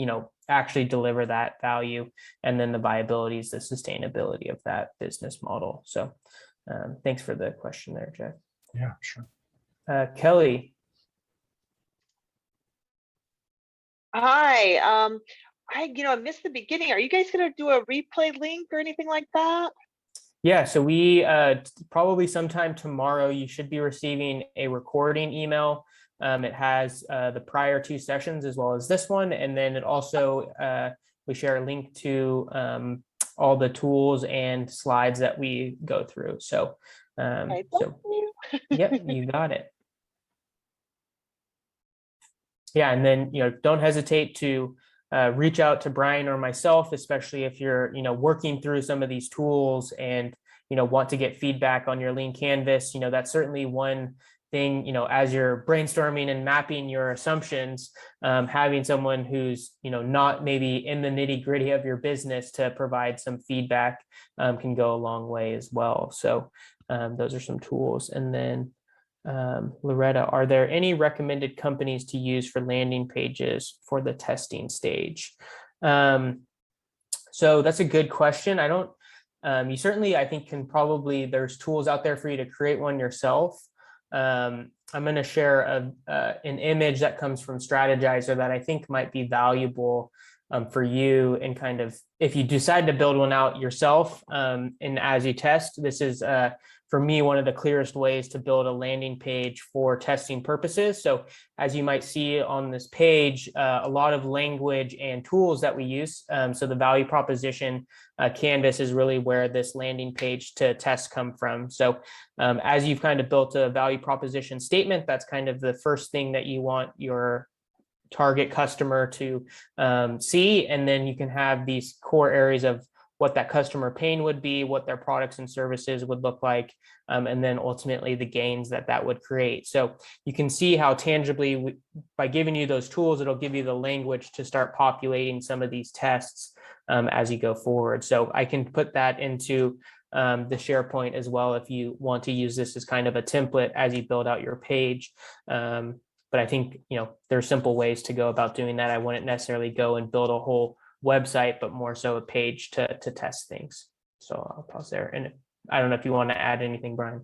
deliver that value? And then the viability is the sustainability of that business model. So thanks for the question there, Jeff. Yeah, sure. Kelly. Hi. I missed the beginning. Are you guys going to do a replay link or anything like that? Yeah, so we probably sometime tomorrow, you should be receiving a recording email. It has the prior 2 sessions as well as this one. And then it also, we share a link to all the tools and slides that we go through. So, yep, you got it. Yeah, and then, don't hesitate to reach out to Brian or myself, especially if you're, working through some of these tools and, want to get feedback on your lean canvas. That's certainly one thing, as you're brainstorming and mapping your assumptions, having someone who's, not maybe in the nitty gritty of your business to provide some feedback can go a long way as well. So those are some tools. And then Loretta, are there any recommended companies to use for landing pages for the testing stage? So that's a good question. You certainly, I think, there's tools out there for you to create one yourself. I'm going to share an image that comes from Strategizer that I think might be valuable for you, and kind of if you decide to build one out yourself, and as you test, this is for me one of the clearest ways to build a landing page for testing purposes. So as you might see on this page, a lot of language and tools that we use. So the value proposition canvas is really where this landing page to test come from. So as you've kind of built a value proposition statement, that's kind of the first thing that you want your target customer to see. And then you can have these core areas of what that customer pain would be, what their products and services would look like, and then ultimately the gains that would create. So you can see how tangibly, by giving you those tools, it'll give you the language to start populating some of these tests as you go forward. So I can put that into the SharePoint as well if you want to use this as kind of a template as you build out your page. But I think, there are simple ways to go about doing that. I wouldn't necessarily go and build a whole website, but more so a page to test things. So I'll pause there. And I don't know if you want to add anything, Brian.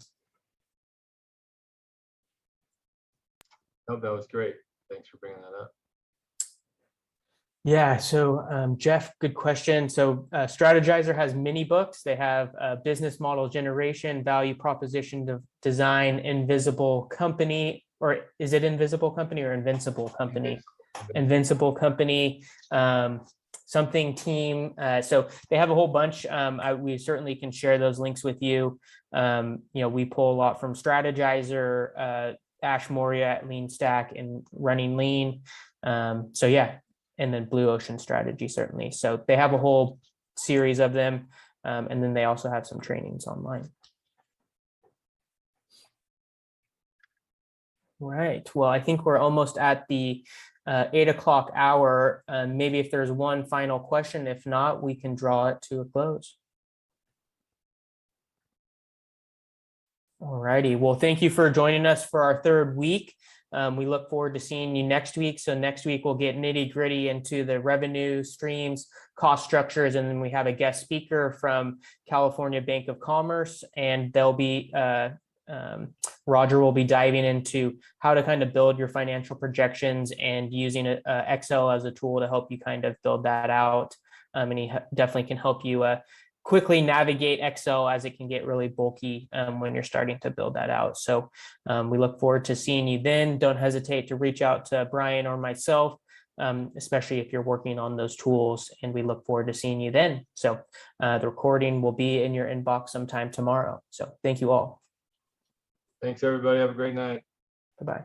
No, that was great. Thanks for bringing that up. Yeah, so Jeff, good question. So Strategizer has mini books. They have business model generation, value proposition design, invisible company, or is it invisible company or invincible company? Invincible company, something team. So they have a whole bunch. We certainly can share those links with you. We pull a lot from Strategizer, Ash Moria at Lean Stack and Running Lean. So yeah, and then Blue Ocean Strategy, certainly. So they have a whole series of them. And then they also have some trainings online. Right. Well, I think we're almost at the 8 o'clock hour. Maybe if there's one final question, if not, we can draw it to a close. All righty. Well, thank you for joining us for our third week. We look forward to seeing you next week. So next week, we'll get nitty gritty into the revenue streams, cost structures, and then we have a guest speaker from California Bank of Commerce, and they'll be Roger will be diving into how to kind of build your financial projections and using Excel as a tool to help you kind of build that out. And he definitely can help you quickly navigate Excel as it can get really bulky when you're starting to build that out. So we look forward to seeing you then. Don't hesitate to reach out to Brian or myself, especially if you're working on those tools, and we look forward to seeing you then. So the recording will be in your inbox sometime tomorrow. So thank you all. Thanks, everybody. Have a great night. Bye-bye.